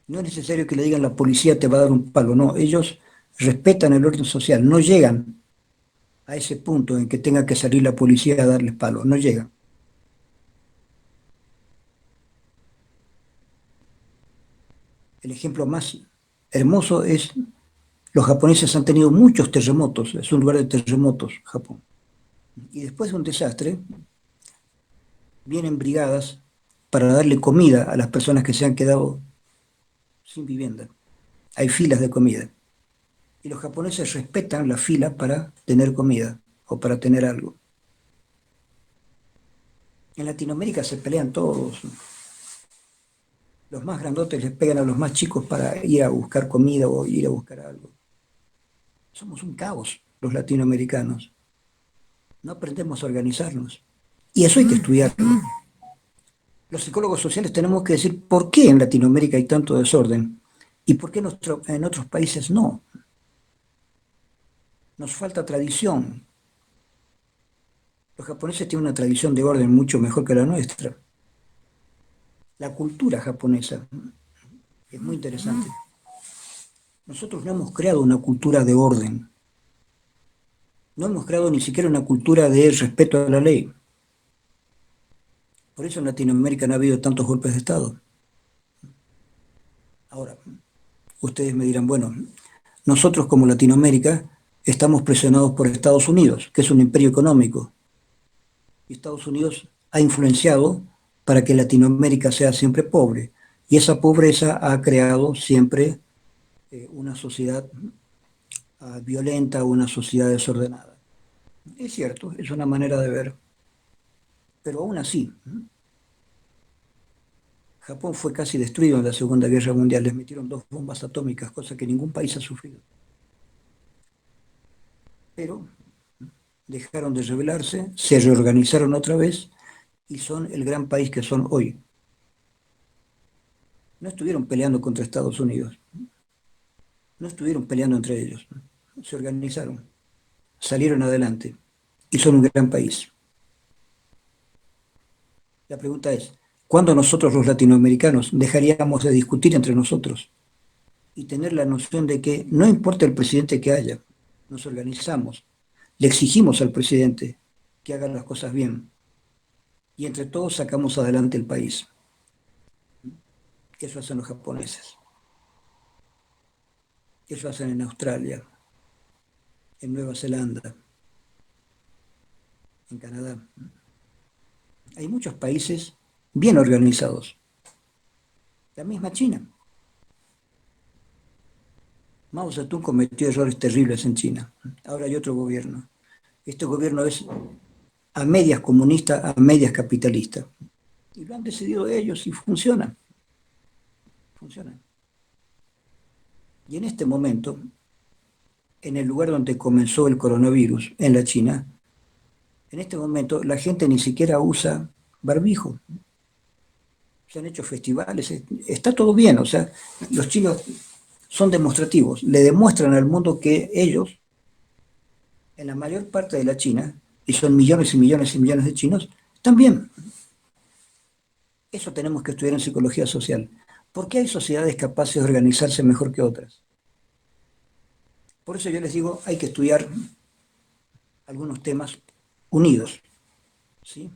No es necesario que le digan la policía te va a dar un palo, no, ellos respetan el orden social, no llegan a ese punto en que tenga que salir la policía a darles palo, no llegan. El ejemplo más hermoso es los japoneses han tenido muchos terremotos, es un lugar de terremotos, Japón. Y después de un desastre, vienen brigadas para darle comida a las personas que se han quedado sin vivienda. Hay filas de comida. Y los japoneses respetan la fila para tener comida o para tener algo. En Latinoamérica se pelean todos. Los más grandotes les pegan a los más chicos para ir a buscar comida o ir a buscar algo. Somos un caos los latinoamericanos. No aprendemos a organizarnos. Y eso hay que estudiarlo. Los psicólogos sociales tenemos que decir por qué en Latinoamérica hay tanto desorden y por qué en otros países no. Nos falta tradición. Los japoneses tienen una tradición de orden mucho mejor que la nuestra. La cultura japonesa es muy interesante. Nosotros no hemos creado una cultura de orden. No hemos creado ni siquiera una cultura de respeto a la ley. Por eso en Latinoamérica no ha habido tantos golpes de Estado. Ahora, ustedes me dirán, bueno, nosotros como Latinoamérica estamos presionados por Estados Unidos, que es un imperio económico. Y Estados Unidos ha influenciado para que Latinoamérica sea siempre pobre. Y esa pobreza ha creado siempre una sociedad violenta, una sociedad desordenada. Es cierto, es una manera de ver. Pero aún así, Japón fue casi destruido en la Segunda Guerra Mundial. Les metieron 2 bombas atómicas, cosa que ningún país ha sufrido. Pero dejaron de rebelarse, se reorganizaron otra vez y son el gran país que son hoy. No estuvieron peleando contra Estados Unidos, no estuvieron peleando entre ellos, se organizaron, salieron adelante y son un gran país. La pregunta es, ¿cuándo nosotros los latinoamericanos dejaríamos de discutir entre nosotros y tener la noción de que no importa el presidente que haya, nos organizamos, le exigimos al presidente que haga las cosas bien y entre todos sacamos adelante el país? Eso hacen los japoneses, eso hacen en Australia, en Nueva Zelanda, en Canadá. Hay muchos países bien organizados. La misma China. Mao Zedong cometió errores terribles en China. Ahora hay otro gobierno. Este gobierno es a medias comunista, a medias capitalista. Y lo han decidido ellos y funciona. Funciona. Y en este momento, en el lugar donde comenzó el coronavirus, en la China, en este momento la gente ni siquiera usa barbijo. Se han hecho festivales, está todo bien, o sea, los chinos son demostrativos, le demuestran al mundo que ellos, en la mayor parte de la China, y son millones y millones y millones de chinos, están bien. Eso tenemos que estudiar en psicología social. ¿Por qué hay sociedades capaces de organizarse mejor que otras? Por eso yo les digo, hay que estudiar algunos temas unidos, ¿sí?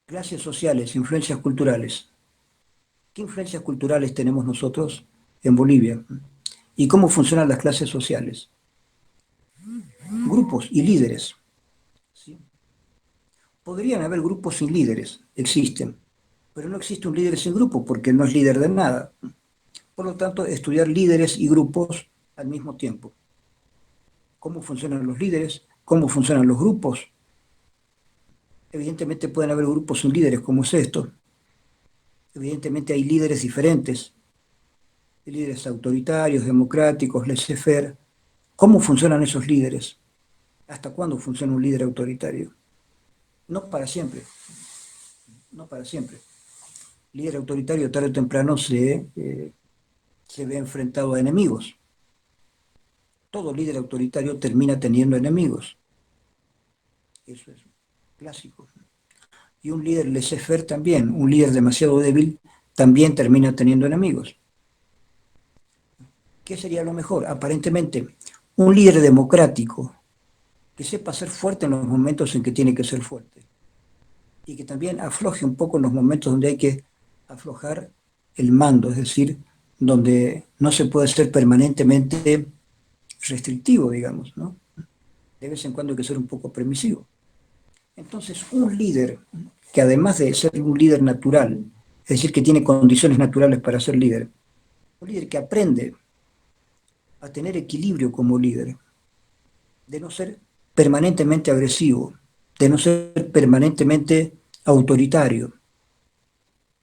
Clases sociales, influencias culturales. ¿Qué influencias culturales tenemos nosotros en Bolivia? ¿Y cómo funcionan las clases sociales? Grupos y líderes. ¿Sí? Podrían haber grupos sin líderes, existen, pero no existe un líder sin grupo porque no es líder de nada. Por lo tanto, estudiar líderes y grupos al mismo tiempo. ¿Cómo funcionan los líderes? ¿Cómo funcionan los grupos? Evidentemente pueden haber grupos sin líderes, como es esto. Evidentemente hay líderes diferentes, líderes autoritarios, democráticos, laissez-faire. ¿Cómo funcionan esos líderes? ¿Hasta cuándo funciona un líder autoritario? No para siempre, no para siempre. El líder autoritario tarde o temprano se ve enfrentado a enemigos. Todo líder autoritario termina teniendo enemigos. Eso es clásico. Y un líder laissez-faire también, un líder demasiado débil, también termina teniendo enemigos. ¿Qué sería lo mejor? Aparentemente, un líder democrático que sepa ser fuerte en los momentos en que tiene que ser fuerte y que también afloje un poco en los momentos donde hay que aflojar el mando, es decir, donde no se puede ser permanentemente restrictivo, digamos, ¿no? De vez en cuando hay que ser un poco permisivo. Entonces, un líder que además de ser un líder natural, es decir, que tiene condiciones naturales para ser líder, un líder que aprende a tener equilibrio como líder, de no ser permanentemente agresivo, de no ser permanentemente autoritario,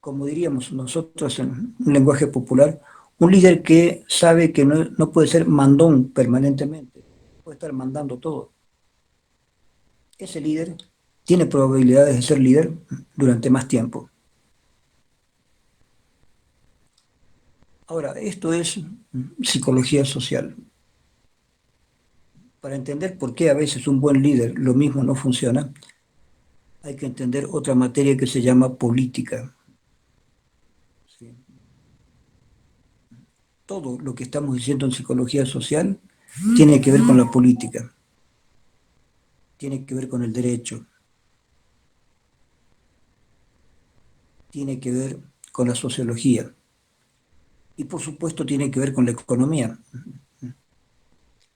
como diríamos nosotros en un lenguaje popular, un líder que sabe que no puede ser mandón permanentemente, puede estar mandando todo. Ese líder tiene probabilidades de ser líder durante más tiempo. Ahora, esto es psicología social. Para entender por qué a veces un buen líder lo mismo no funciona, hay que entender otra materia que se llama política. ¿Sí? Todo lo que estamos diciendo en psicología social tiene que ver con la política, tiene que ver con el derecho, tiene que ver con la sociología y por supuesto tiene que ver con la economía.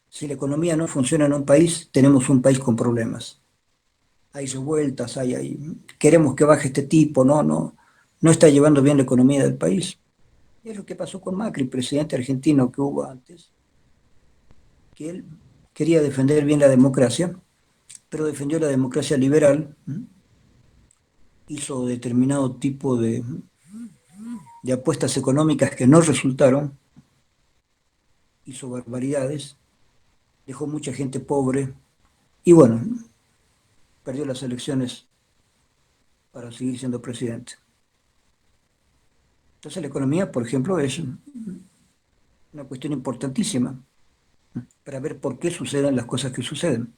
Si la economía no funciona en un país, tenemos un país con problemas. Hay revueltas, queremos que baje este tipo, no está llevando bien la economía del país. Es lo que pasó con Macri, presidente argentino que hubo antes, que él quería defender bien la democracia, pero defendió la democracia liberal, hizo determinado tipo de apuestas económicas que no resultaron, hizo barbaridades, dejó mucha gente pobre y bueno, perdió las elecciones para seguir siendo presidente. Entonces la economía, por ejemplo, es una cuestión importantísima para ver por qué suceden las cosas que suceden.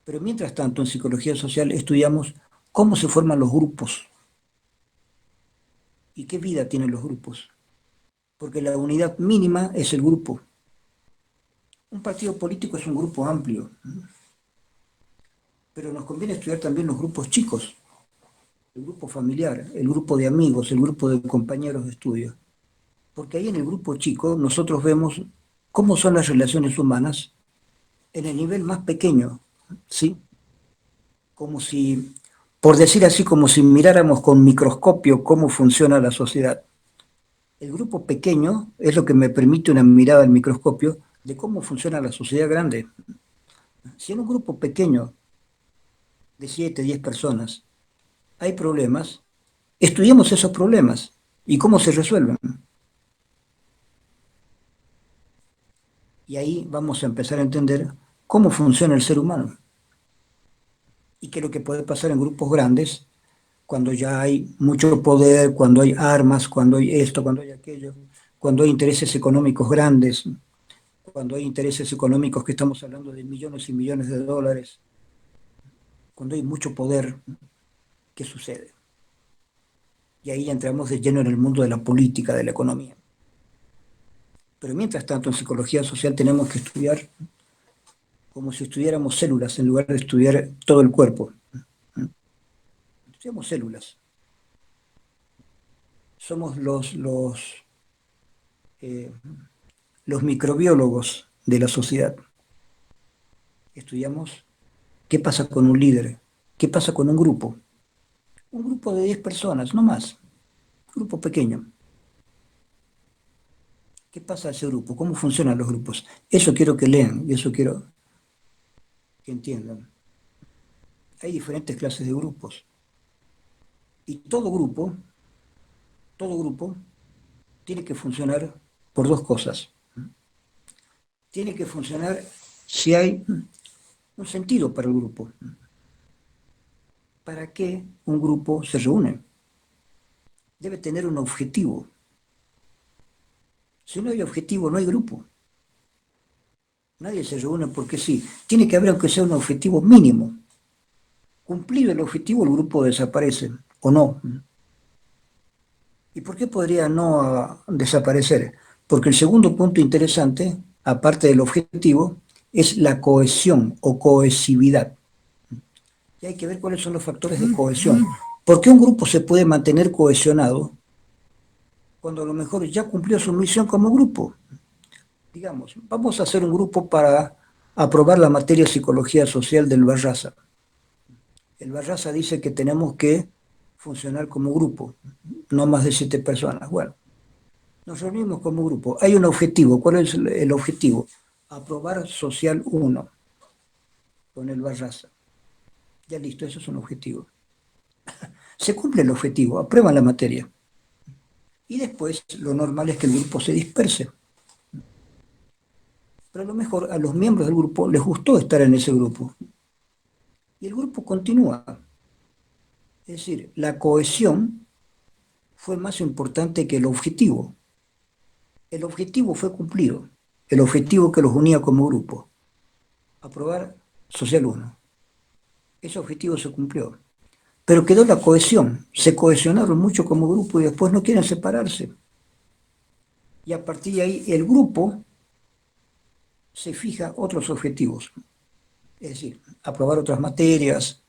Pero mientras tanto, en psicología social estudiamos cómo se forman los grupos y qué vida tienen los grupos. Porque la unidad mínima es el grupo. Un partido político es un grupo amplio, pero nos conviene estudiar también los grupos chicos, el grupo familiar, el grupo de amigos, el grupo de compañeros de estudio. Porque ahí en el grupo chico nosotros vemos cómo son las relaciones humanas en el nivel más pequeño, ¿sí? Como si, por decir así, como si miráramos con microscopio cómo funciona la sociedad. El grupo pequeño es lo que me permite una mirada al microscopio de cómo funciona la sociedad grande. Si en un grupo pequeño de 7, 10 personas hay problemas, estudiemos esos problemas y cómo se resuelven. Y ahí vamos a empezar a entender cómo funciona el ser humano y qué es lo que puede pasar en grupos grandes cuando ya hay mucho poder, cuando hay armas, cuando hay esto, cuando hay aquello, cuando hay intereses económicos grandes, cuando hay intereses económicos que estamos hablando de millones y millones de dólares, cuando hay mucho poder, ¿qué sucede? Y ahí ya entramos de lleno en el mundo de la política, de la economía. Pero mientras tanto, en psicología social tenemos que estudiar como si estudiáramos células en lugar de estudiar todo el cuerpo. Estudiamos células. Somos eh, los microbiólogos de la sociedad. Estudiamos qué pasa con un líder, qué pasa con un grupo. Un grupo de 10 personas, no más. Un grupo pequeño. ¿Qué pasa a ese grupo? ¿Cómo funcionan los grupos? Eso quiero que lean y eso quiero que entiendan. Hay diferentes clases de grupos. Y todo grupo tiene que funcionar por dos cosas. Tiene que funcionar si hay un sentido para el grupo. ¿Para qué un grupo se reúne? Debe tener un objetivo. Si no hay objetivo, no hay grupo. Nadie se reúne porque sí. Tiene que haber, aunque sea un objetivo mínimo. Cumplir el objetivo, el grupo desaparece o no. ¿Y por qué podría no desaparecer? Porque el segundo punto interesante, aparte del objetivo, es la cohesión o cohesividad. Y hay que ver cuáles son los factores de cohesión. ¿Por qué un grupo se puede mantener cohesionado cuando a lo mejor ya cumplió su misión como grupo? Digamos, vamos a hacer un grupo para aprobar la materia psicología social del Barraza. El Barraza dice que tenemos que funcionar como grupo, no más de 7 personas. Bueno, nos reunimos como grupo. Hay un objetivo. ¿Cuál es el objetivo? Aprobar Social 1 con el Barraza. Ya listo, eso es un objetivo. Se cumple el objetivo, aprueban la materia. Y después lo normal es que el grupo se disperse. Pero a lo mejor a los miembros del grupo les gustó estar en ese grupo. y el grupo continúa. Es decir, la cohesión fue más importante que el objetivo. El objetivo fue cumplido, el objetivo que los unía como grupo, aprobar Social 1. Ese objetivo se cumplió. Pero quedó la cohesión, se cohesionaron mucho como grupo y después no quieren separarse. Y a partir de ahí el grupo se fija otros objetivos, es decir, aprobar otras materias,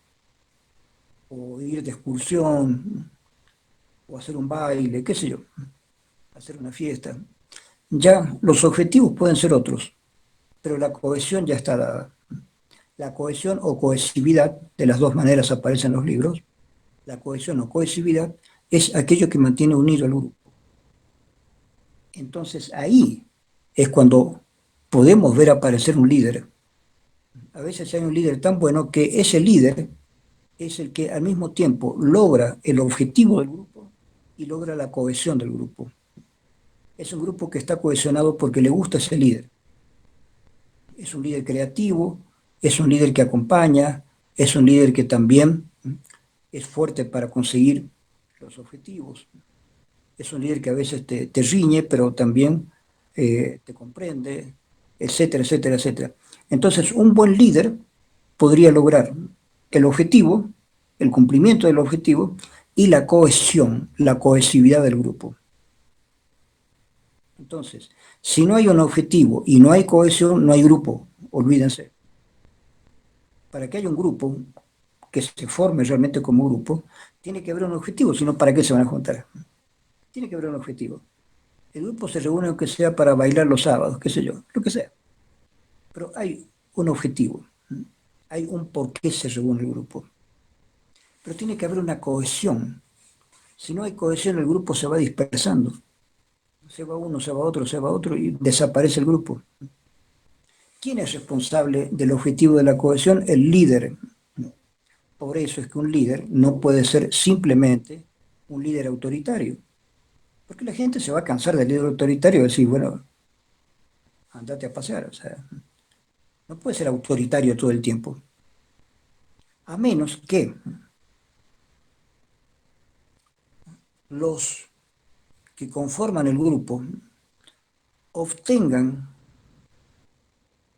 o ir de excursión, o hacer un baile, qué sé yo, hacer una fiesta. Ya los objetivos pueden ser otros, pero la cohesión ya está dada. La cohesión o cohesividad, de las dos maneras aparecen en los libros, la cohesión o cohesividad es aquello que mantiene unido al grupo. Entonces ahí es cuando podemos ver aparecer un líder. A veces hay un líder tan bueno que ese líder es el que al mismo tiempo logra el objetivo del grupo y logra la cohesión del grupo. Es un grupo que está cohesionado porque le gusta ese líder. Es un líder creativo, es un líder que acompaña, es un líder que también es fuerte para conseguir los objetivos. Es un líder que a veces te riñe, pero también te comprende, etcétera, etcétera, etcétera. Entonces, un buen líder podría lograr el objetivo, el cumplimiento del objetivo y la cohesión, la cohesividad del grupo. Entonces, si no hay un objetivo y no hay cohesión, no hay grupo, olvídense. Para que haya un grupo que se forme realmente como grupo, tiene que haber un objetivo, si no, ¿para qué se van a juntar? Tiene que haber un objetivo. El grupo se reúne aunque sea para bailar los sábados, qué sé yo, lo que sea. Pero hay un objetivo, hay un por qué se reúne el grupo. Pero tiene que haber una cohesión. Si no hay cohesión, el grupo se va dispersando. Se va uno, se va otro, se va otro y desaparece el grupo. ¿Quién es responsable del objetivo de la cohesión? El líder. Por eso es que un líder no puede ser simplemente un líder autoritario. Porque la gente se va a cansar del líder autoritario y decir, bueno, andate a pasear. O sea, no puede ser autoritario todo el tiempo. A menos que los que conforman el grupo obtengan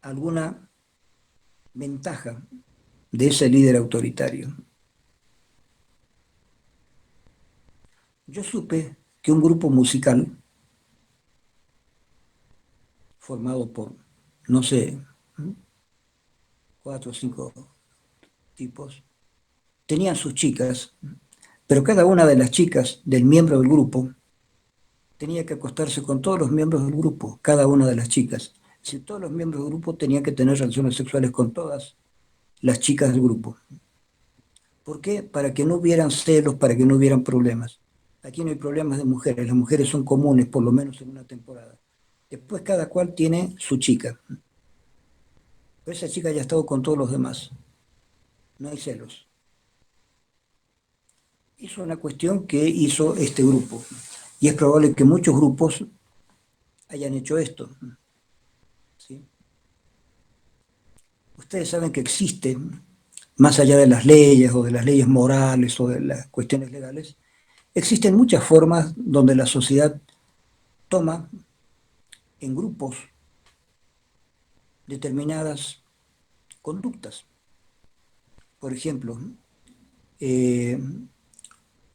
alguna ventaja de ese líder autoritario. Yo supe que un grupo musical formado por, no sé, cuatro o cinco tipos, tenían sus chicas, pero cada una de las chicas del miembro del grupo tenía que acostarse con todos los miembros del grupo, cada una de las chicas. Si todos los miembros del grupo tenían que tener relaciones sexuales con todas las chicas del grupo. ¿Por qué? Para que no hubieran celos, para que no hubieran problemas. Aquí no hay problemas de mujeres, las mujeres son comunes, por lo menos en una temporada. Después cada cual tiene su chica. Pero esa chica ya ha estado con todos los demás. No hay celos. Eso es una cuestión que hizo este grupo. Y es probable que muchos grupos hayan hecho esto. ¿Sí? Ustedes saben que existe, más allá de las leyes o de las leyes morales o de las cuestiones legales, existen muchas formas donde la sociedad toma en grupos determinadas conductas. Por ejemplo, eh,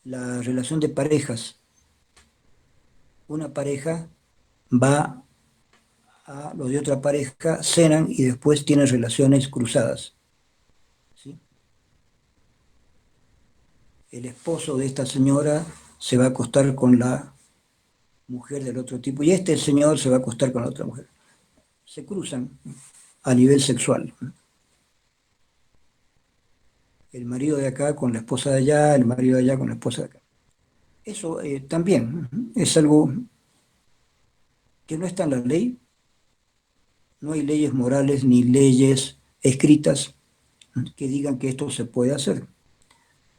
la relación de parejas. Una pareja va a lo de otra pareja, cenan y después tienen relaciones cruzadas. ¿Sí? El esposo de esta señora se va a acostar con la mujer del otro tipo y este señor se va a acostar con la otra mujer. Se cruzan a nivel sexual. El marido de acá con la esposa de allá, el marido de allá con la esposa de acá. Eso también es algo que no está en la ley. No hay leyes morales ni leyes escritas que digan que esto se puede hacer.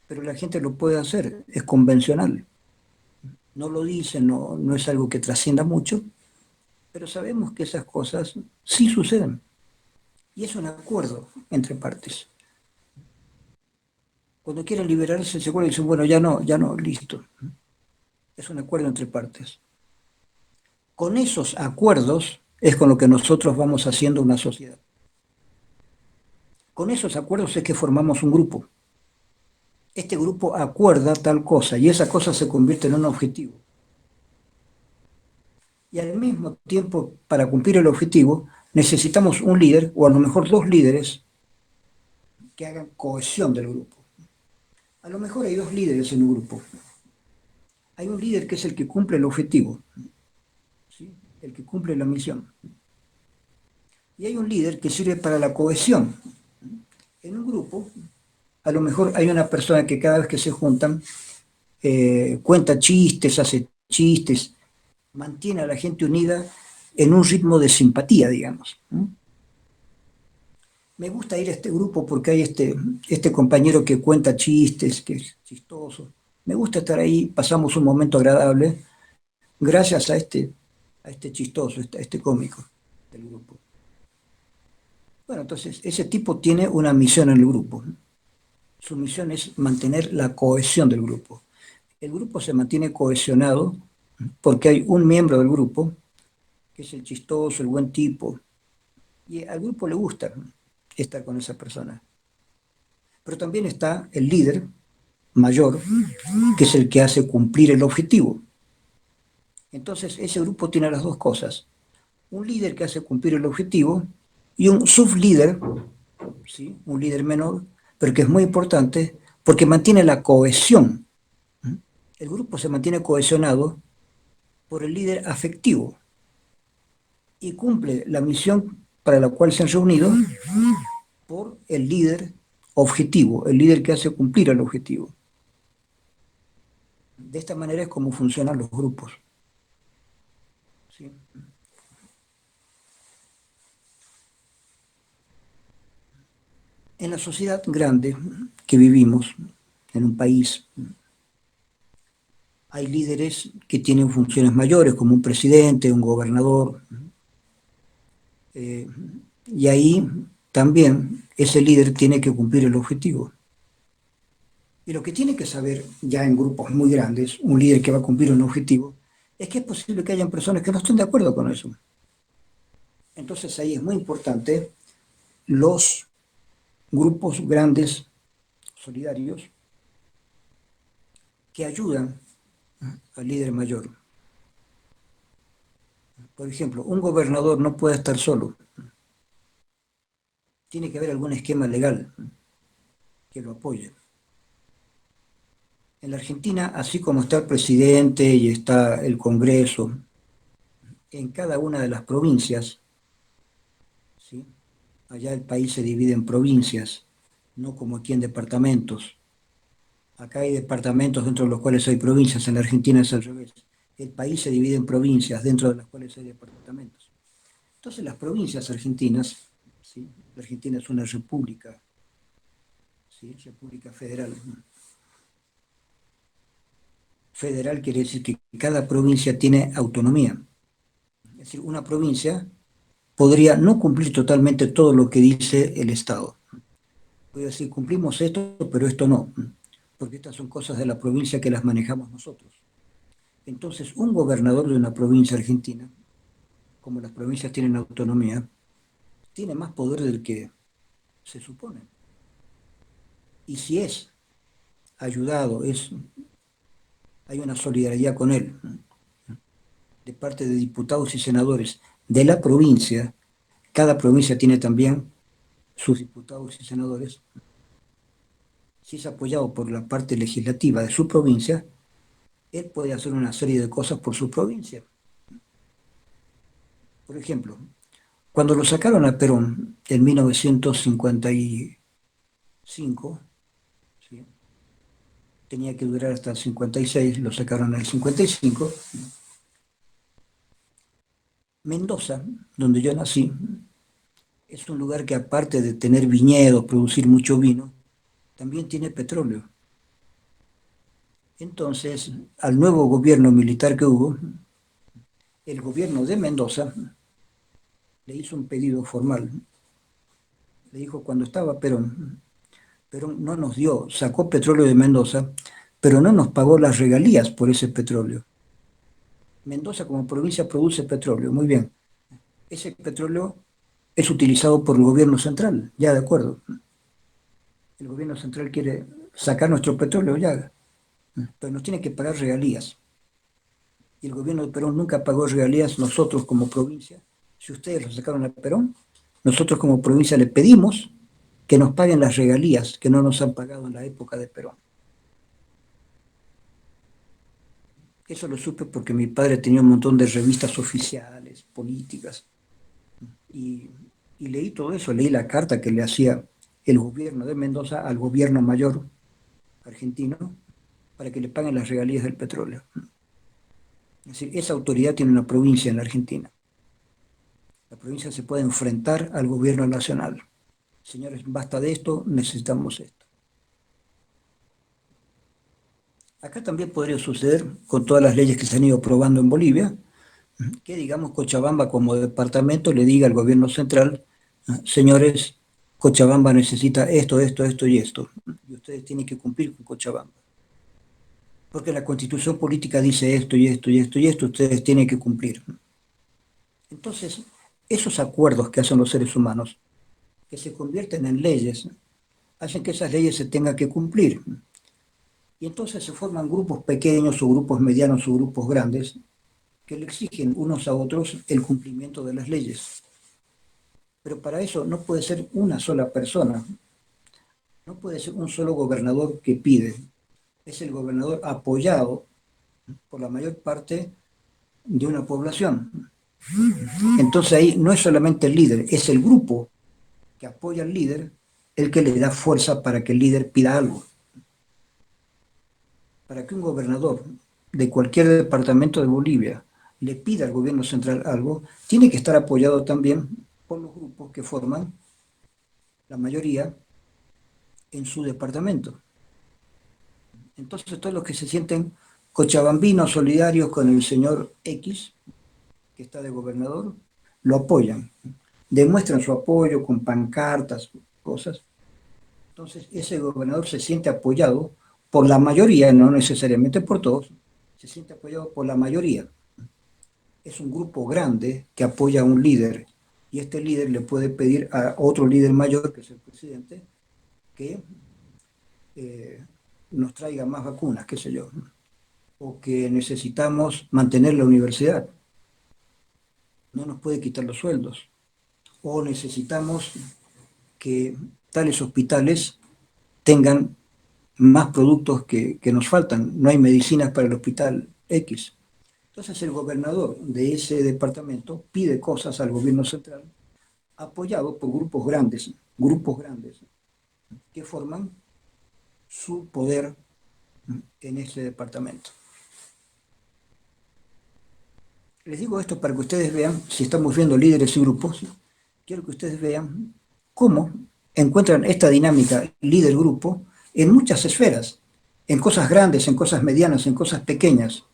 Pero la gente lo puede hacer, es convencional. No lo dice, no, no es algo que trascienda mucho, pero sabemos que esas cosas sí suceden. Y es un acuerdo entre partes. Cuando quieren liberarse, se acuerdan y dicen, bueno, ya no, listo. Es un acuerdo entre partes. Con esos acuerdos es con lo que nosotros vamos haciendo una sociedad. Con esos acuerdos es que formamos un grupo. Este grupo acuerda tal cosa y esa cosa se convierte en un objetivo. Y al mismo tiempo, para cumplir el objetivo, necesitamos un líder o a lo mejor dos líderes que hagan cohesión del grupo. A lo mejor hay dos líderes en un grupo. Hay un líder que es el que cumple el objetivo, ¿sí? El que cumple la misión. Y hay un líder que sirve para la cohesión. En un grupo, a lo mejor hay una persona que cada vez que se juntan, cuenta chistes, hace chistes, mantiene a la gente unida en un ritmo de simpatía, digamos. Me gusta ir a este grupo porque hay este compañero que cuenta chistes, que es chistoso. Me gusta estar ahí, pasamos un momento agradable gracias a este chistoso, a este cómico del grupo. Bueno, entonces ese tipo tiene una misión en el grupo. Su misión es mantener la cohesión del grupo. El grupo se mantiene cohesionado porque hay un miembro del grupo que es el chistoso, el buen tipo, y al grupo le gusta estar con esa persona. Pero también está el líder mayor, que es el que hace cumplir el objetivo. Entonces, ese grupo tiene las dos cosas. Un líder que hace cumplir el objetivo y un sublíder, ¿sí? Un líder menor, pero que es muy importante porque mantiene la cohesión. El grupo se mantiene cohesionado por el líder afectivo y cumple la misión para la cual se han reunido por el líder objetivo, el líder que hace cumplir el objetivo. De esta manera es como funcionan los grupos. ¿Sí? En la sociedad grande que vivimos, en un país, hay líderes que tienen funciones mayores, como un presidente, un gobernador, eh, y ahí también ese líder tiene que cumplir el objetivo. Y lo que tiene que saber ya en grupos muy grandes, un líder que va a cumplir un objetivo, es que es posible que hayan personas que no estén de acuerdo con eso. Entonces ahí es muy importante los grupos grandes, solidarios, que ayudan al líder mayor. Por ejemplo, un gobernador no puede estar solo. Tiene que haber algún esquema legal que lo apoye. En la Argentina, así como está el presidente y está el Congreso, en cada una de las provincias, ¿sí? Allá el país se divide en provincias, no como aquí en departamentos. Acá hay departamentos dentro de los cuales hay provincias, en la Argentina es al revés. El país se divide en provincias dentro de las cuales hay departamentos. Entonces las provincias argentinas, ¿sí? La Argentina es una república, ¿sí? República federal. Federal quiere decir que cada provincia tiene autonomía. Es decir, una provincia podría no cumplir totalmente todo lo que dice el Estado. Puede decir, cumplimos esto, pero esto no, porque estas son cosas de la provincia que las manejamos nosotros. Entonces, un gobernador de una provincia argentina, como las provincias tienen autonomía, tiene más poder del que se supone. Y si es ayudado, hay una solidaridad con él, de parte de diputados y senadores de la provincia, cada provincia tiene también sus diputados y senadores, si es apoyado por la parte legislativa de su provincia, él puede hacer una serie de cosas por su provincia. Por ejemplo, cuando lo sacaron a Perón en 1955, ¿sí? Tenía que durar hasta el 56, lo sacaron en el 55. Mendoza, donde yo nací, es un lugar que aparte de tener viñedos, producir mucho vino, también tiene petróleo. Entonces, al nuevo gobierno militar que hubo, el gobierno de Mendoza le hizo un pedido formal. Le dijo, cuando estaba Perón, Perón no nos dio, sacó petróleo de Mendoza, pero no nos pagó las regalías por ese petróleo. Mendoza como provincia produce petróleo, muy bien. Ese petróleo es utilizado por el gobierno central, ya de acuerdo. El gobierno central quiere sacar nuestro petróleo ya, pero nos tiene que pagar regalías. Y el gobierno de Perón nunca pagó regalías nosotros como provincia. Si ustedes lo sacaron a Perón, nosotros como provincia le pedimos que nos paguen las regalías que no nos han pagado en la época de Perón. Eso lo supe porque mi padre tenía un montón de revistas oficiales, políticas, y, y leí todo eso, leí la carta que le hacía el gobierno de Mendoza al gobierno mayor argentino para que le paguen las regalías del petróleo. Es decir, esa autoridad tiene una provincia en la Argentina. La provincia se puede enfrentar al gobierno nacional. Señores, basta de esto, necesitamos esto. Acá también podría suceder con todas las leyes que se han ido aprobando en Bolivia, que digamos Cochabamba como departamento le diga al gobierno central, señores, Cochabamba necesita esto, esto, esto y esto, y ustedes tienen que cumplir con Cochabamba. Porque la constitución política dice esto y esto y esto y esto, ustedes tienen que cumplir. Entonces, esos acuerdos que hacen los seres humanos, que se convierten en leyes, hacen que esas leyes se tengan que cumplir. Y entonces se forman grupos pequeños o grupos medianos o grupos grandes que le exigen unos a otros el cumplimiento de las leyes. Pero para eso no puede ser una sola persona, no puede ser un solo gobernador que pide. Es el gobernador apoyado por la mayor parte de una población. Entonces ahí no es solamente el líder, es el grupo que apoya al líder el que le da fuerza para que el líder pida algo. Para que un gobernador de cualquier departamento de Bolivia le pida al gobierno central algo, tiene que estar apoyado también por los grupos que forman la mayoría en su departamento. Entonces todos los que se sienten cochabambinos solidarios con el señor X, que está de gobernador, lo apoyan, demuestran su apoyo con pancartas, cosas. Entonces ese gobernador se siente apoyado por la mayoría, no necesariamente por todos, se siente apoyado por la mayoría. Es un grupo grande que apoya a un líder y este líder le puede pedir a otro líder mayor, que es el presidente, que nos traiga más vacunas, qué sé yo, o que necesitamos mantener la universidad, no nos puede quitar los sueldos, o necesitamos que tales hospitales tengan más productos que nos faltan, no hay medicinas para el hospital X. Entonces el gobernador de ese departamento pide cosas al gobierno central, apoyado por grupos grandes que forman su poder en ese departamento. Les digo esto para que ustedes vean, si estamos viendo líderes y grupos, quiero que ustedes vean cómo encuentran esta dinámica líder-grupo en muchas esferas, en cosas grandes, en cosas medianas, en cosas pequeñas.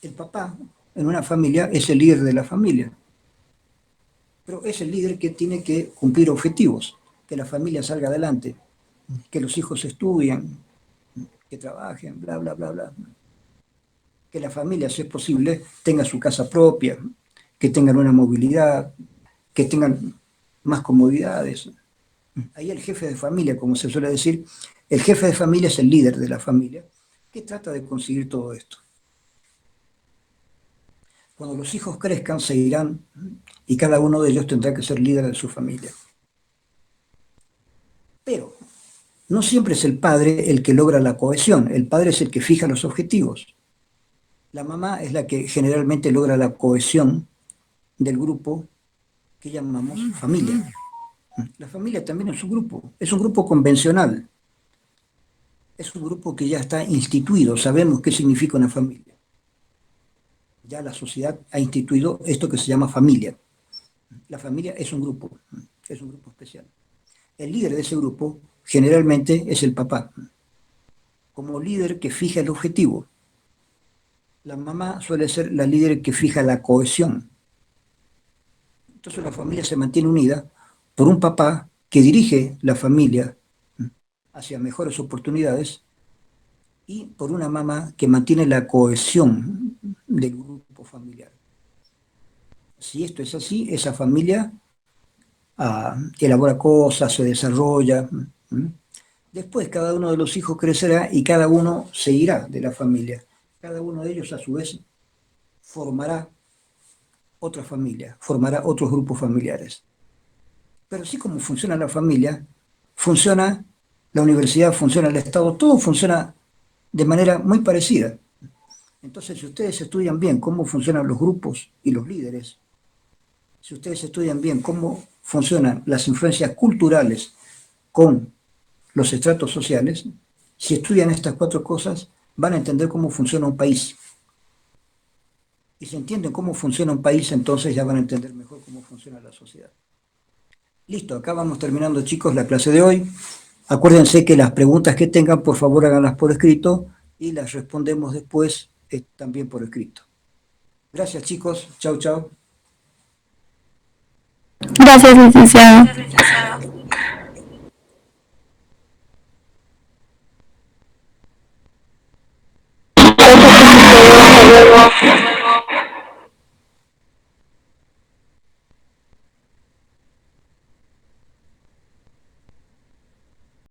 El papá en una familia es el líder de la familia, pero es el líder que tiene que cumplir objetivos, que la familia salga adelante, que los hijos estudien, que trabajen, bla, bla, bla, bla. Que la familia, si es posible, tenga su casa propia, que tengan una movilidad, que tengan más comodidades. Ahí el jefe de familia, como se suele decir, el jefe de familia es el líder de la familia, que trata de conseguir todo esto. Cuando los hijos crezcan, se irán y cada uno de ellos tendrá que ser líder de su familia. Pero no siempre es el padre el que logra la cohesión, el padre es el que fija los objetivos. La mamá es la que generalmente logra la cohesión del grupo que llamamos familia. La familia también es un grupo convencional, es un grupo que ya está instituido, sabemos qué significa una familia. Ya la sociedad ha instituido esto que se llama familia. La familia es un grupo especial. El líder de ese grupo generalmente es el papá, como líder que fija el objetivo. La mamá suele ser la líder que fija la cohesión. Entonces la familia se mantiene unida por un papá que dirige la familia hacia mejores oportunidades, y por una mamá que mantiene la cohesión del grupo familiar. Si esto es así, esa familia elabora cosas, se desarrolla. Después cada uno de los hijos crecerá y cada uno se irá de la familia. Cada uno de ellos a su vez formará otra familia, formará otros grupos familiares. Pero así como funciona la familia, funciona la universidad, funciona el Estado, todo funciona de manera muy parecida. Entonces, si ustedes estudian bien cómo funcionan los grupos y los líderes, si ustedes estudian bien cómo funcionan las influencias culturales con los estratos sociales, si estudian estas cuatro cosas, van a entender cómo funciona un país. Y si entienden cómo funciona un país, entonces ya van a entender mejor cómo funciona la sociedad. Listo, acá vamos terminando, chicos, la clase de hoy. Acuérdense que las preguntas que tengan, por favor, háganlas por escrito y las respondemos después también por escrito. Gracias, chicos. Chau, chau. Gracias, licenciado. Gracias, licenciado. Hasta luego.